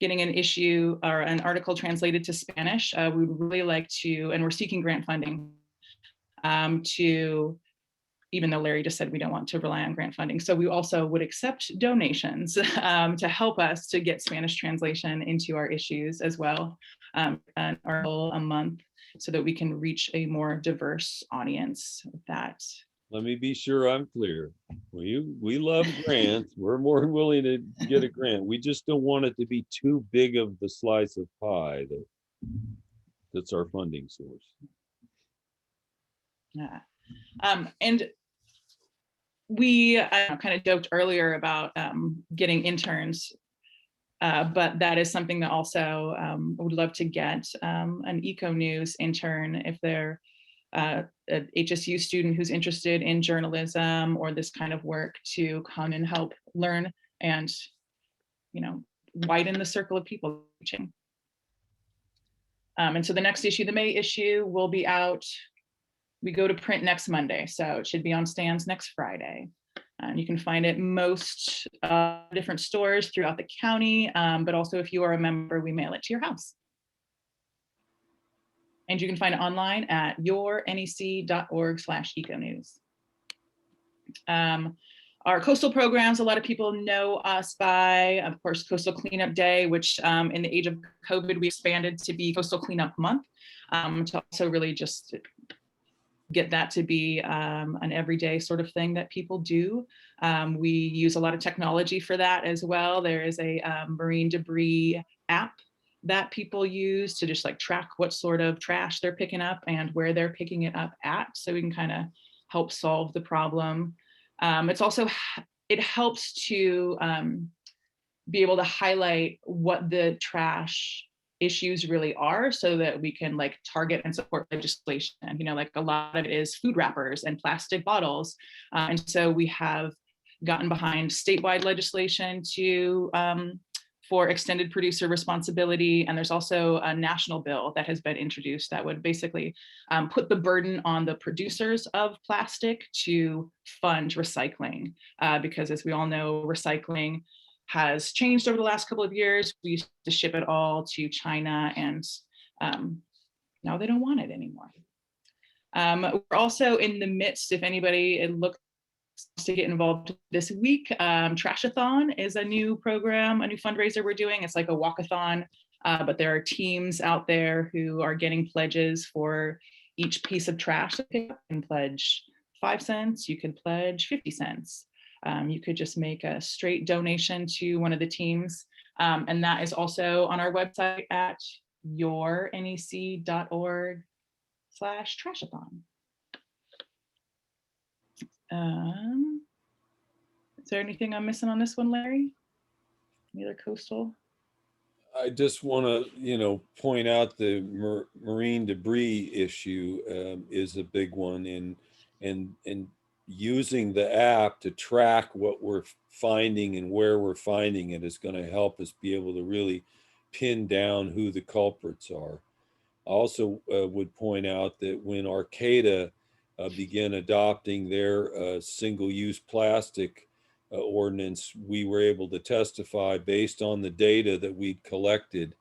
Speaker 3: getting an issue or an article translated to Spanish. We would really like to, and we're seeking grant funding even though Larry just said we don't want to rely on grant funding. So we also would accept donations to help us to get Spanish translation into our issues as well, an article a month, so that we can reach a more diverse audience with that.
Speaker 4: Let me be sure I'm clear. We love grants. We're more than willing to get a grant. We just don't want it to be too big of the slice of pie that's our funding source.
Speaker 3: Yeah. And we kind of joked earlier about getting interns, but that is something that also would love to get an EcoNews intern if they're an HSU student who's interested in journalism or this kind of work, to come and help learn and, widen the circle of people reaching. And so the next issue, the May issue, will be out. We go to print next Monday, so it should be on stands next Friday. And you can find it most different stores throughout the county, but also if you are a member, we mail it to your house. And you can find it online at yournec.org/econews. Our coastal programs, a lot of people know us by, of course, Coastal Cleanup Day, which in the age of COVID, we expanded to be Coastal Cleanup Month, to also really just get that to be an everyday sort of thing that people do. We use a lot of technology for that as well. There is a marine debris app that people use to just like track what sort of trash they're picking up and where they're picking it up at, so we can kind of help solve the problem. It helps to be able to highlight what the trash issues really are, so that we can like target and support legislation. Like a lot of it is food wrappers and plastic bottles. And so we have gotten behind statewide legislation for extended producer responsibility. And there's also a national bill that has been introduced that would basically put the burden on the producers of plastic to fund recycling. Because as we all know, recycling has changed over the last couple of years. We used to ship it all to China, and now they don't want it anymore. We're also in the midst, if anybody looks to get involved this week, Trash-A-Thon is a new program, a new fundraiser we're doing. It's like a walkathon, but there are teams out there who are getting pledges for each piece of trash. You can pledge 5 cents, you can pledge 50 cents. You could just make a straight donation to one of the teams. And that is also on our website at yournec.org/Trash-A-Thon. Is there anything I'm missing on this one, Larry? Any other coastal?
Speaker 4: I just want to, point out the marine debris issue is a big one, and using the app to track what we're finding and where we're finding it is going to help us be able to really pin down who the culprits are. I also would point out that when Arcata began adopting their single-use plastic ordinance, we were able to testify based on the data that we'd collected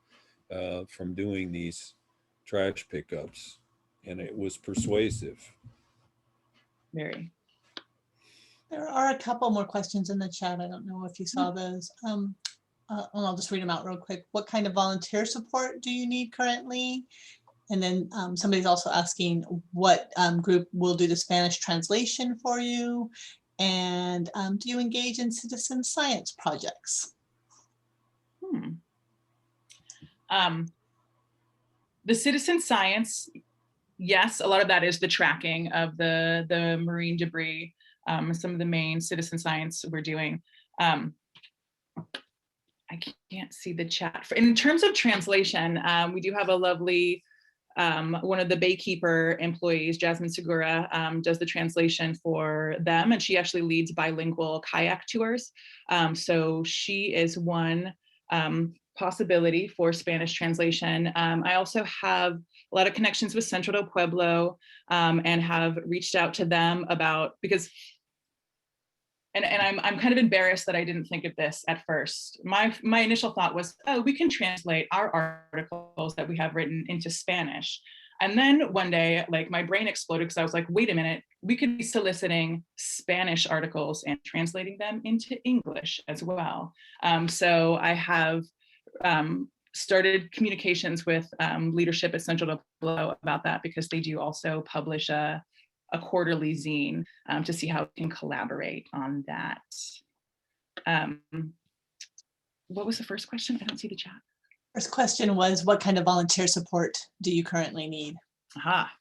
Speaker 4: from doing these trash pickups, and it was persuasive.
Speaker 3: Very.
Speaker 1: There are a couple more questions in the chat. I don't know if you saw those. And I'll just read them out real quick. What kind of volunteer support do you need currently? And then somebody's also asking what group will do the Spanish translation for you? And do you engage in citizen science projects?
Speaker 3: The citizen science, yes, a lot of that is the tracking of the marine debris. Some of the main citizen science we're doing. I can't see the chat. In terms of translation, we do have a lovely, one of the Baykeeper employees, Jasmine Segura, does the translation for them, and she actually leads bilingual kayak tours. So she is one possibility for Spanish translation. I also have a lot of connections with Centro del Pueblo, and have reached out to them about, because and I'm kind of embarrassed that I didn't think of this at first. My initial thought was, oh, we can translate our articles that we have written into Spanish. And then one day, like, my brain exploded because I was like, wait a minute, we could be soliciting Spanish articles and translating them into English as well. So I have started communications with leadership at Central del Pueblo about that, because they do also publish a quarterly zine, to see how we can collaborate on that. What was the first question? I don't see the chat.
Speaker 1: First question was, what kind of volunteer support do you currently need?
Speaker 3: Aha.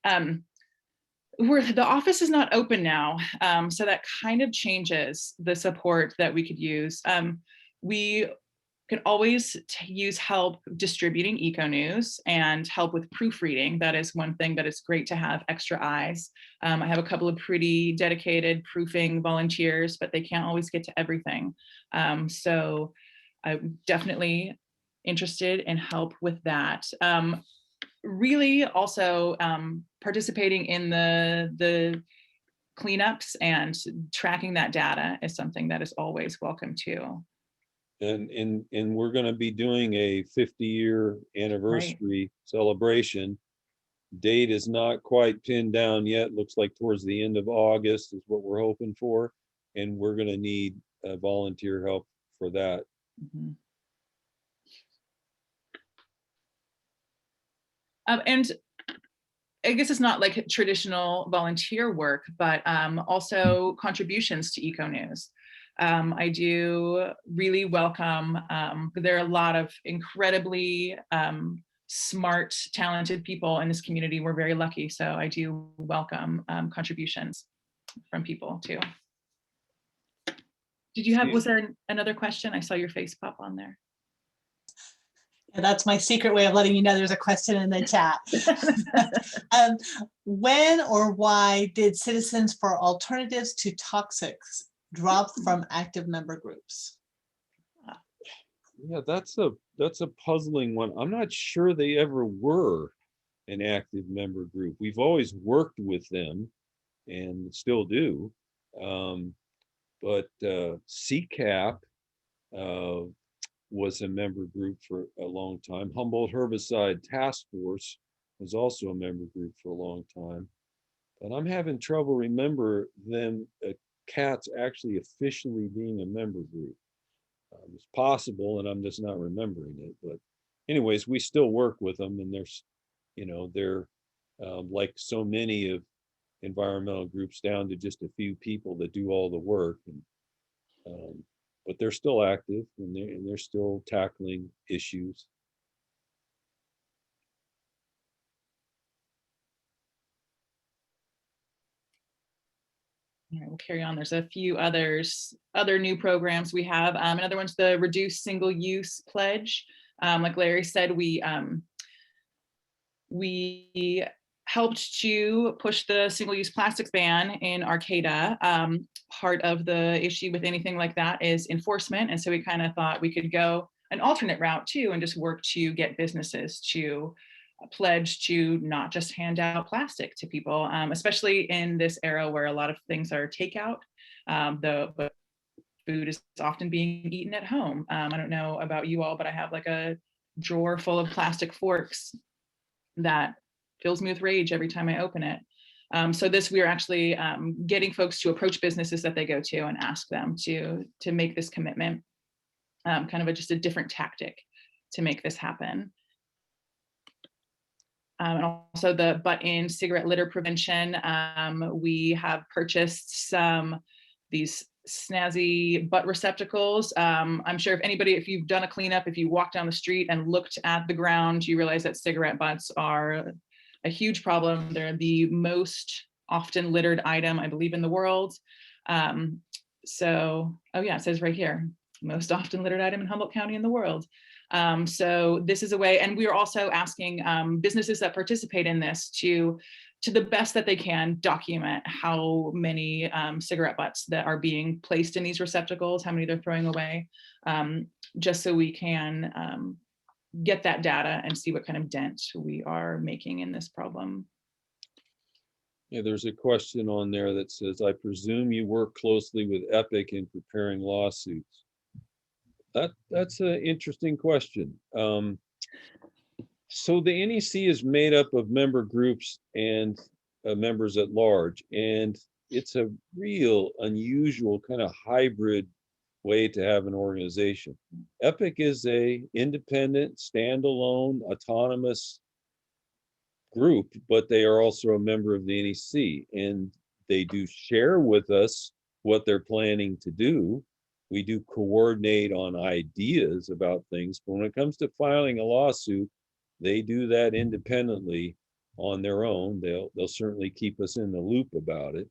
Speaker 3: The office is not open now, so that kind of changes the support that we could use. We can always use help distributing EcoNews and help with proofreading. That is one thing that is great to have extra eyes. I have a couple of pretty dedicated proofing volunteers, but they can't always get to everything. So I'm definitely interested in help with that. Really also participating in the cleanups and tracking that data is something that is always welcome too.
Speaker 4: And we're going to be doing a 50-year anniversary celebration. Date is not quite pinned down yet. Looks like towards the end of August is what we're hoping for, and we're going to need volunteer help for that.
Speaker 3: And I guess it's not like traditional volunteer work, but also contributions to EcoNews. I do really welcome, there are a lot of incredibly smart, talented people in this community. We're very lucky, so I do welcome contributions from people too. Did you have, was there another question? I saw your face pop on there.
Speaker 1: Yeah, that's my secret way of letting you know there's a question in the chat. When or why did Citizens for Alternatives to Toxics drop from active member groups?
Speaker 4: Yeah, that's a puzzling one. I'm not sure they ever were an active member group. We've always worked with them and still do. But CCAP was a member group for a long time. Humboldt Herbicide Task Force was also a member group for a long time. But I'm having trouble remember them, cats actually officially being a member group. It's possible, and I'm just not remembering it. But anyways, we still work with them, and there's, they're like so many of environmental groups, down to just a few people that do all the work. And but they're still active, and they're still tackling issues.
Speaker 3: All right, we'll carry on. There's a few other new programs we have. Another one's the Reduce Single-Use Pledge. Like Larry said, we helped to push the single-use plastics ban in Arcata. Part of the issue with anything like that is enforcement. And so we kind of thought we could go an alternate route too, and just work to get businesses to pledge to not just hand out plastic to people, especially in this era where a lot of things are takeout. But food is often being eaten at home. I don't know about you all, but I have like a drawer full of plastic forks that fills me with rage every time I open it. So we are actually getting folks to approach businesses that they go to and ask them to make this commitment, kind of just a different tactic to make this happen. And also the butt-in cigarette litter prevention. We have purchased these snazzy butt receptacles. I'm sure if you've done a cleanup, if you walk down the street and looked at the ground, you realize that cigarette butts are a huge problem. They're the most often littered item, I believe, in the world. Oh yeah, it says right here, most often littered item in Humboldt County in the world. So this is a way, and we are also asking businesses that participate in this to the best that they can document how many cigarette butts that are being placed in these receptacles, how many they're throwing away, just so we can get that data and see what kind of dent we are making in this problem.
Speaker 4: Yeah, there's a question on there that says, I presume you work closely with EPIC in preparing lawsuits. That's an interesting question. So the NEC is made up of member groups and members at large, and it's a real unusual kind of hybrid way to have an organization. EPIC is a independent, standalone, autonomous group, but they are also a member of the NEC, and they do share with us what they're planning to do. We do coordinate on ideas about things, but when it comes to filing a lawsuit, they do that independently on their own. They'll certainly keep us in the loop about it.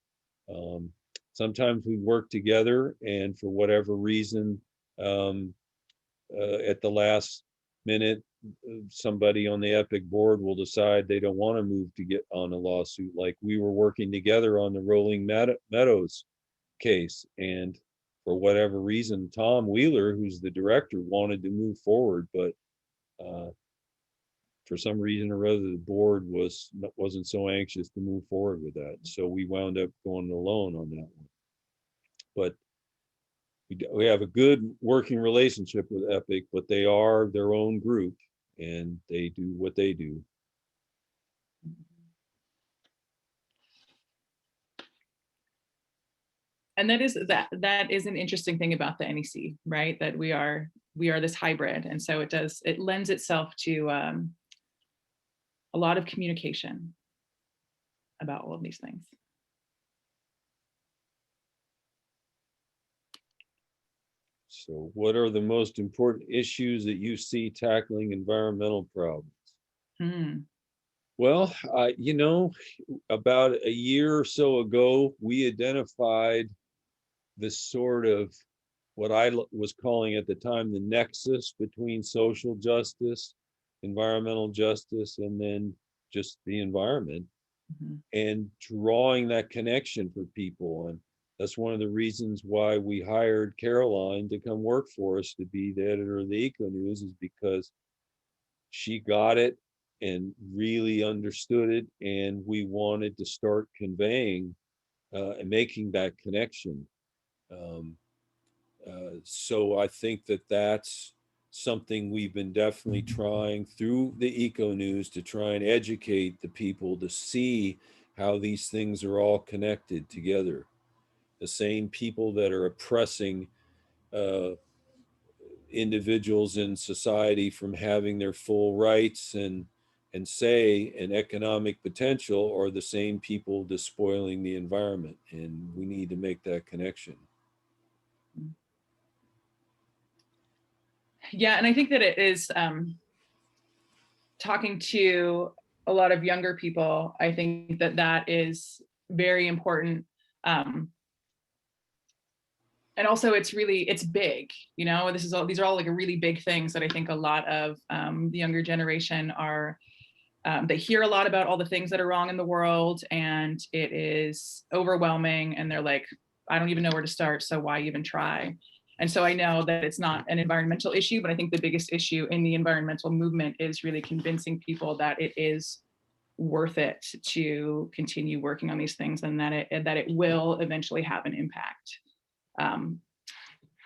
Speaker 4: Sometimes we work together, and for whatever reason, at the last minute, somebody on the EPIC board will decide they don't want to move to get on a lawsuit. Like we were working together on the Rolling Meadows case, and for whatever reason, Tom Wheeler, who's the director, wanted to move forward, but for some reason or other, the board wasn't so anxious to move forward with that. So we wound up going alone on that one. But we have a good working relationship with EPIC, but they are their own group, and they do what they do.
Speaker 3: And that is an interesting thing about the NEC, right? That we are this hybrid, and so it lends itself to a lot of communication about all of these things.
Speaker 4: So what are the most important issues that you see tackling environmental problems? Well, about a year or so ago, we identified this sort of what I was calling at the time the nexus between social justice, environmental justice, and then just the environment, and drawing that connection for people. And that's one of the reasons why we hired Caroline to come work for us to be the editor of the EcoNews, is because she got it and really understood it, and we wanted to start conveying and making that connection. So I think that that's something we've been definitely trying through the EcoNews to try and educate the people to see how these things are all connected together. The same people that are oppressing individuals in society from having their full rights and say and economic potential are the same people despoiling the environment, and we need to make that connection.
Speaker 3: Yeah, and I think that it is talking to a lot of younger people. I think that that is very important. And also it's big, you know, these are all like really big things that I think a lot of the younger generation are, they hear a lot about all the things that are wrong in the world, and it is overwhelming, and they're like, I don't even know where to start, so why even try? And so I know that it's not an environmental issue, but I think the biggest issue in the environmental movement is really convincing people that it is worth it to continue working on these things, and that it will eventually have an impact.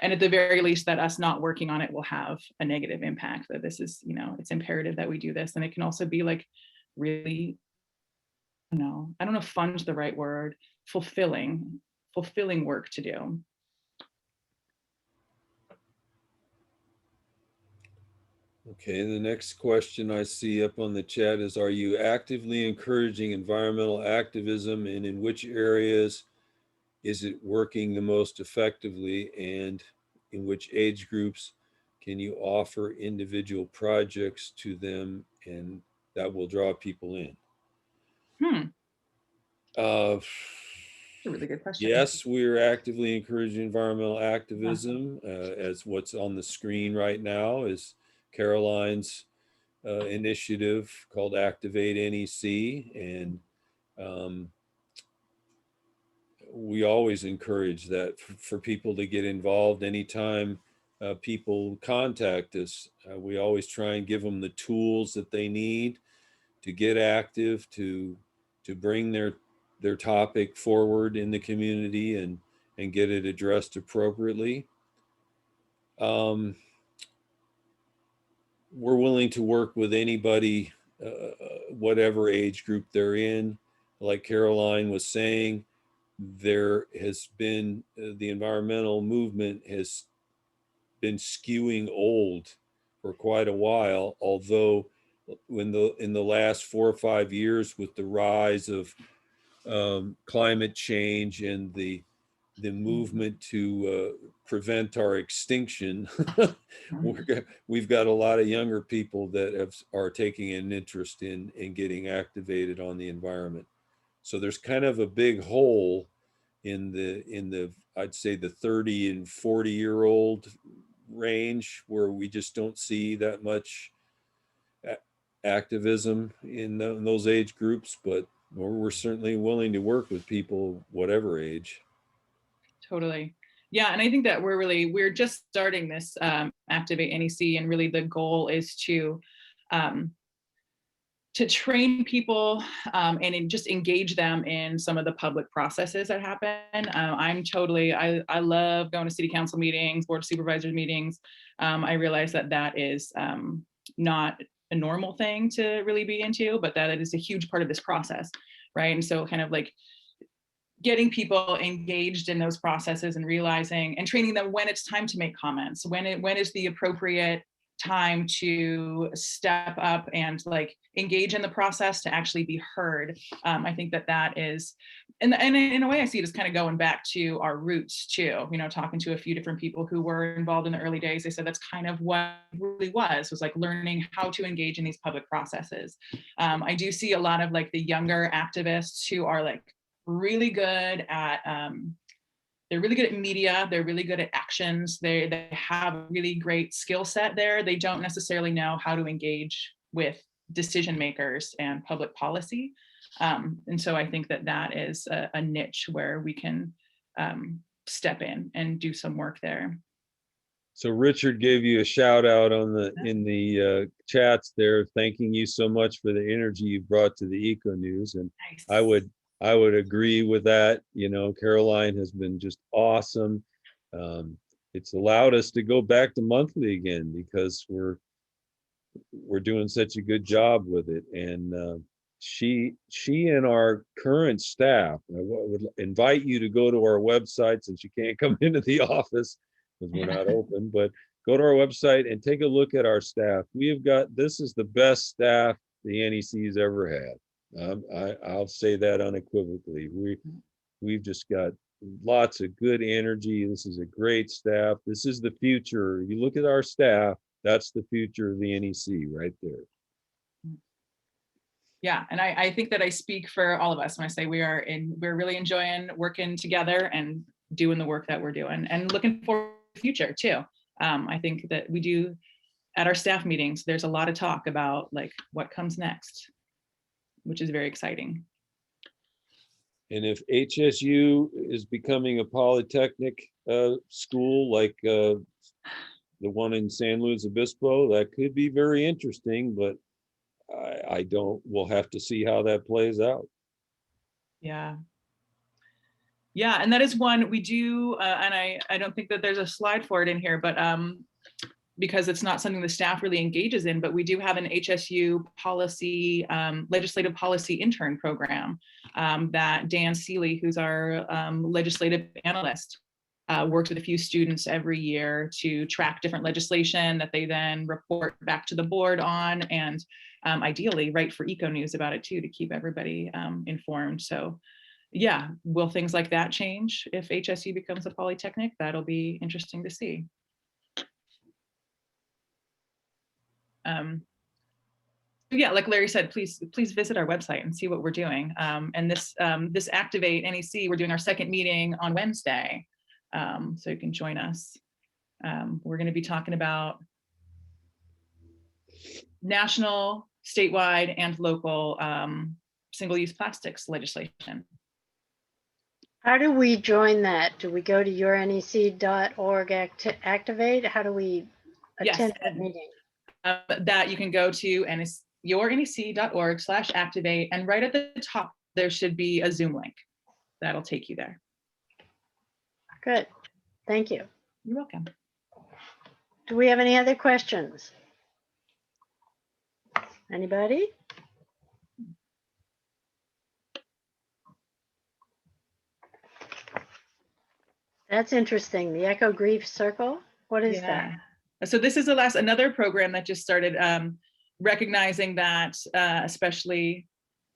Speaker 3: And at the very least, that us not working on it will have a negative impact, that this is, you know, it's imperative that we do this. And it can also be like really, I don't know if fun's the right word, fulfilling work to do.
Speaker 4: Okay, the next question I see up on the chat is, are you actively encouraging environmental activism, and in which areas is it working the most effectively, and in which age groups can you offer individual projects to them and that will draw people in?
Speaker 3: That's a really good question.
Speaker 4: Yes, we're actively encouraging environmental activism, as what's on the screen right now is Caroline's initiative called Activate NEC, and we always encourage that for people to get involved. Anytime people contact us, we always try and give them the tools that they need to get active, to bring their topic forward in the community and get it addressed appropriately. We're willing to work with anybody, whatever age group they're in. Like Caroline was saying, there has been, the environmental movement has been skewing old for quite a while, although in the last 4 or 5 years, with the rise of climate change and the movement to prevent our extinction, we've got a lot of younger people that are taking an interest in getting activated on the environment. So there's kind of a big hole in the I'd say the 30 and 40-year-old range, where we just don't see that much activism in those age groups, but we're certainly willing to work with people whatever age.
Speaker 3: Totally. Yeah, and I think that we're just starting this Activate NEC, and really the goal is to train people and just engage them in some of the public processes that happen. I love going to city council meetings, board of supervisors meetings. I realize that is not a normal thing to really be into, but that it is a huge part of this process, right? And so kind of like getting people engaged in those processes and realizing and training them when it's time to make comments, when is the appropriate time to step up and like engage in the process to actually be heard. I think that is, and in a way I see it as kind of going back to our roots too, you know, talking to a few different people who were involved in the early days. They said that's kind of what it really was like learning how to engage in these public processes. I do see a lot of like the younger activists who are like really good at they're really good at media, they're really good at actions, they have a really great skill set there. They don't necessarily know how to engage with decision makers and public policy. And so I think that is a niche where we can step in and do some work there.
Speaker 4: So Richard gave you a shout out in the chats there, thanking you so much for the energy you brought to the EcoNews. And nice. I would agree with that. You know, Caroline has been just awesome. it's allowed us to go back to monthly again because we're doing such a good job with it. And she and our current staff, I would invite you to go to our website since you can't come into the office because we're not open, but go to our website and take a look at our staff. This is the best staff the NEC's ever had. I'll say that unequivocally. We've just got lots of good energy. This is a great staff. This is the future. You look at our staff, that's the future of the NEC right there.
Speaker 3: Yeah, and I think that I speak for all of us when I say we're really enjoying working together and doing the work that we're doing and looking forward to the future too. I think that we do at our staff meetings, there's a lot of talk about like what comes next, which is very exciting.
Speaker 4: And if HSU is becoming a polytechnic school like the one in San Luis Obispo, that could be very interesting, but we'll have to see how that plays out.
Speaker 3: Yeah. Yeah, and that is one we do, and I don't think that there's a slide for it in here, but because it's not something the staff really engages in, but we do have an HSU policy, legislative policy intern program that Dan Seeley, who's our legislative analyst, works with a few students every year to track different legislation that they then report back to the board on, and ideally write for EcoNews about it too, to keep everybody informed. So yeah, will things like that change if HSU becomes a polytechnic? That'll be interesting to see. Yeah, like Larry said, please visit our website and see what we're doing. And this Activate NEC, we're doing our second meeting on Wednesday, so you can join us. We're going to be talking about national, statewide, and local single-use plastics legislation.
Speaker 2: How do we join that? Do we go to yournec.org activate? How do we attend that meeting?
Speaker 3: That you can go to yournec.org/activate, and right at the top there should be a Zoom link that'll take you there.
Speaker 2: Good, thank you.
Speaker 3: You're welcome.
Speaker 2: Do we have any other questions? Anybody? That's interesting. The Echo Grief Circle. What is that?
Speaker 3: So this is another program that just started, recognizing that especially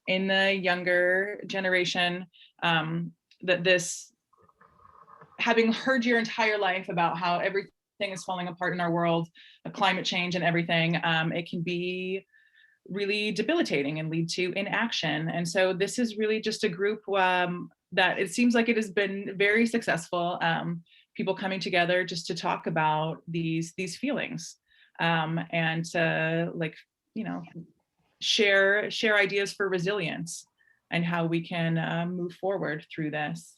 Speaker 3: in the younger generation, that this, having heard your entire life about how everything is falling apart in our world, climate change and everything, it can be really debilitating and lead to inaction. And so this is really just a group that it seems like it has been very successful. People coming together just to talk about these feelings, and to, like, you know, share ideas for resilience and how we can move forward through this.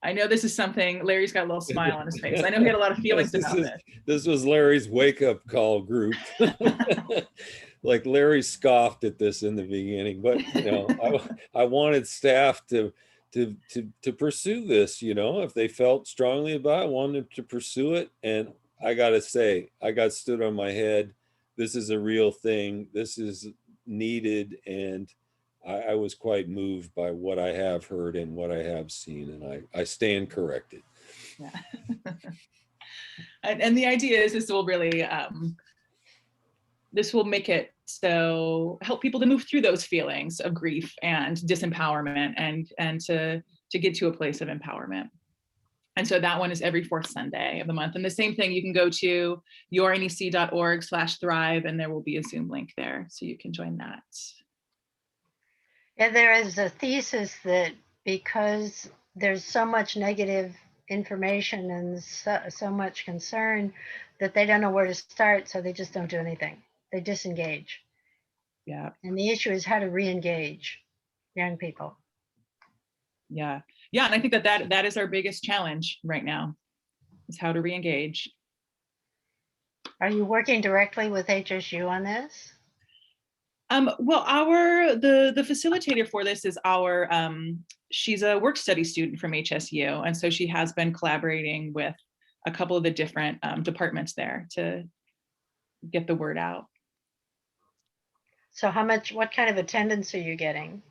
Speaker 3: I know this is something, Larry's got a little smile on his face. I know he had a lot of feelings about this.
Speaker 4: This was Larry's wake-up call group. Like Larry scoffed at this in the beginning, but you know, I wanted staff to pursue this, you know, if they felt strongly about it, I wanted them to pursue it. And I gotta say, I got stood on my head. This is a real thing. This is needed. And I was quite moved by what I have heard and what I have seen, and I stand corrected.
Speaker 3: Yeah. And the idea is this will really, this will make it so help people to move through those feelings of grief and disempowerment, and to get to a place of empowerment. And so that one is every fourth Sunday of the month. And the same thing, you can go to yournec.org/thrive, and there will be a Zoom link there, so you can join that.
Speaker 2: Yeah, there is a thesis that because there's so much negative information and so much concern that they don't know where to start, so they just don't do anything. They disengage.
Speaker 3: Yeah.
Speaker 2: And the issue is how to re-engage young people.
Speaker 3: Yeah. Yeah. And I think that is our biggest challenge right now, is how to re-engage.
Speaker 2: Are you working directly with HSU on this?
Speaker 3: Well, the facilitator for this is she's a work study student from HSU, and so she has been collaborating with a couple of the different departments there to get the word out.
Speaker 2: So what kind of attendance are you getting?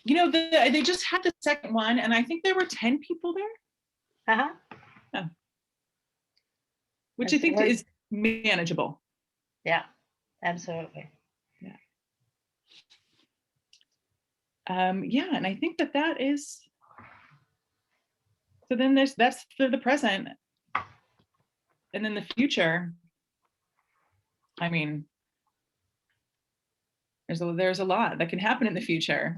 Speaker 3: You know, they just had the second one, and I think there were 10 people there.
Speaker 2: Uh-huh.
Speaker 3: Yeah. Which
Speaker 2: And
Speaker 3: I think
Speaker 2: so
Speaker 3: is manageable.
Speaker 2: Yeah, absolutely.
Speaker 3: Yeah, and I think that is, so then that's for the present. And then the future, I mean, there's a lot that can happen in the future.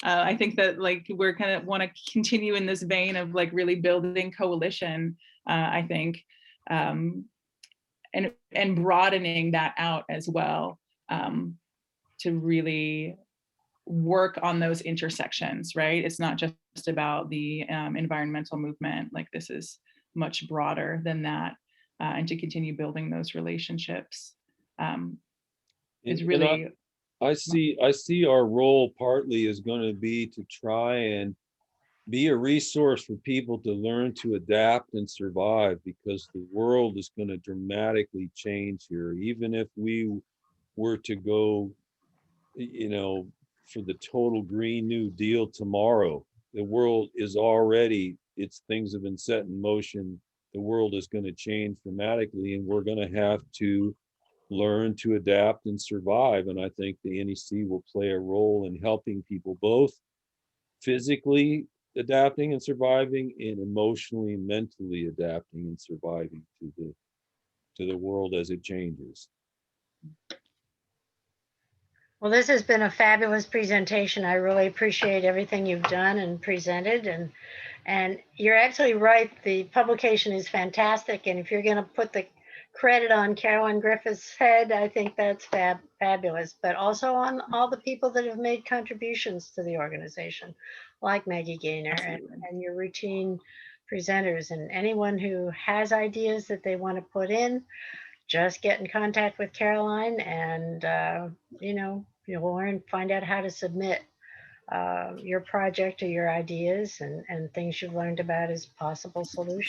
Speaker 3: I think that like we're kind of want to continue in this vein of like really building coalition, I think, and broadening that out as well, to really work on those intersections, right? It's not just about the environmental movement, like this is much broader than that, and to continue building those relationships is really.
Speaker 4: I see our role partly is going to be to try and be a resource for people to learn to adapt and survive, because the world is going to dramatically change here. Even if we were to go, you know, for the total Green New Deal tomorrow, the world is already, things have been set in motion. The world is going to change dramatically, and we're going to have to learn to adapt and survive. And I think the NEC will play a role in helping people both physically adapting and surviving, and emotionally and mentally adapting and surviving to the world as it changes.
Speaker 2: Well, this has been a fabulous presentation. I really appreciate everything you've done and presented, and you're absolutely right. The publication is fantastic, and if you're going to put the credit on Caroline Griffith's head, I think that's fabulous, but also on all the people that have made contributions to the organization, like Maggie Gaynor and your routine presenters, and anyone who has ideas that they want to put in, just get in contact with Caroline, and you'll learn, find out how to submit your project or your ideas and things you've learned about as possible solutions.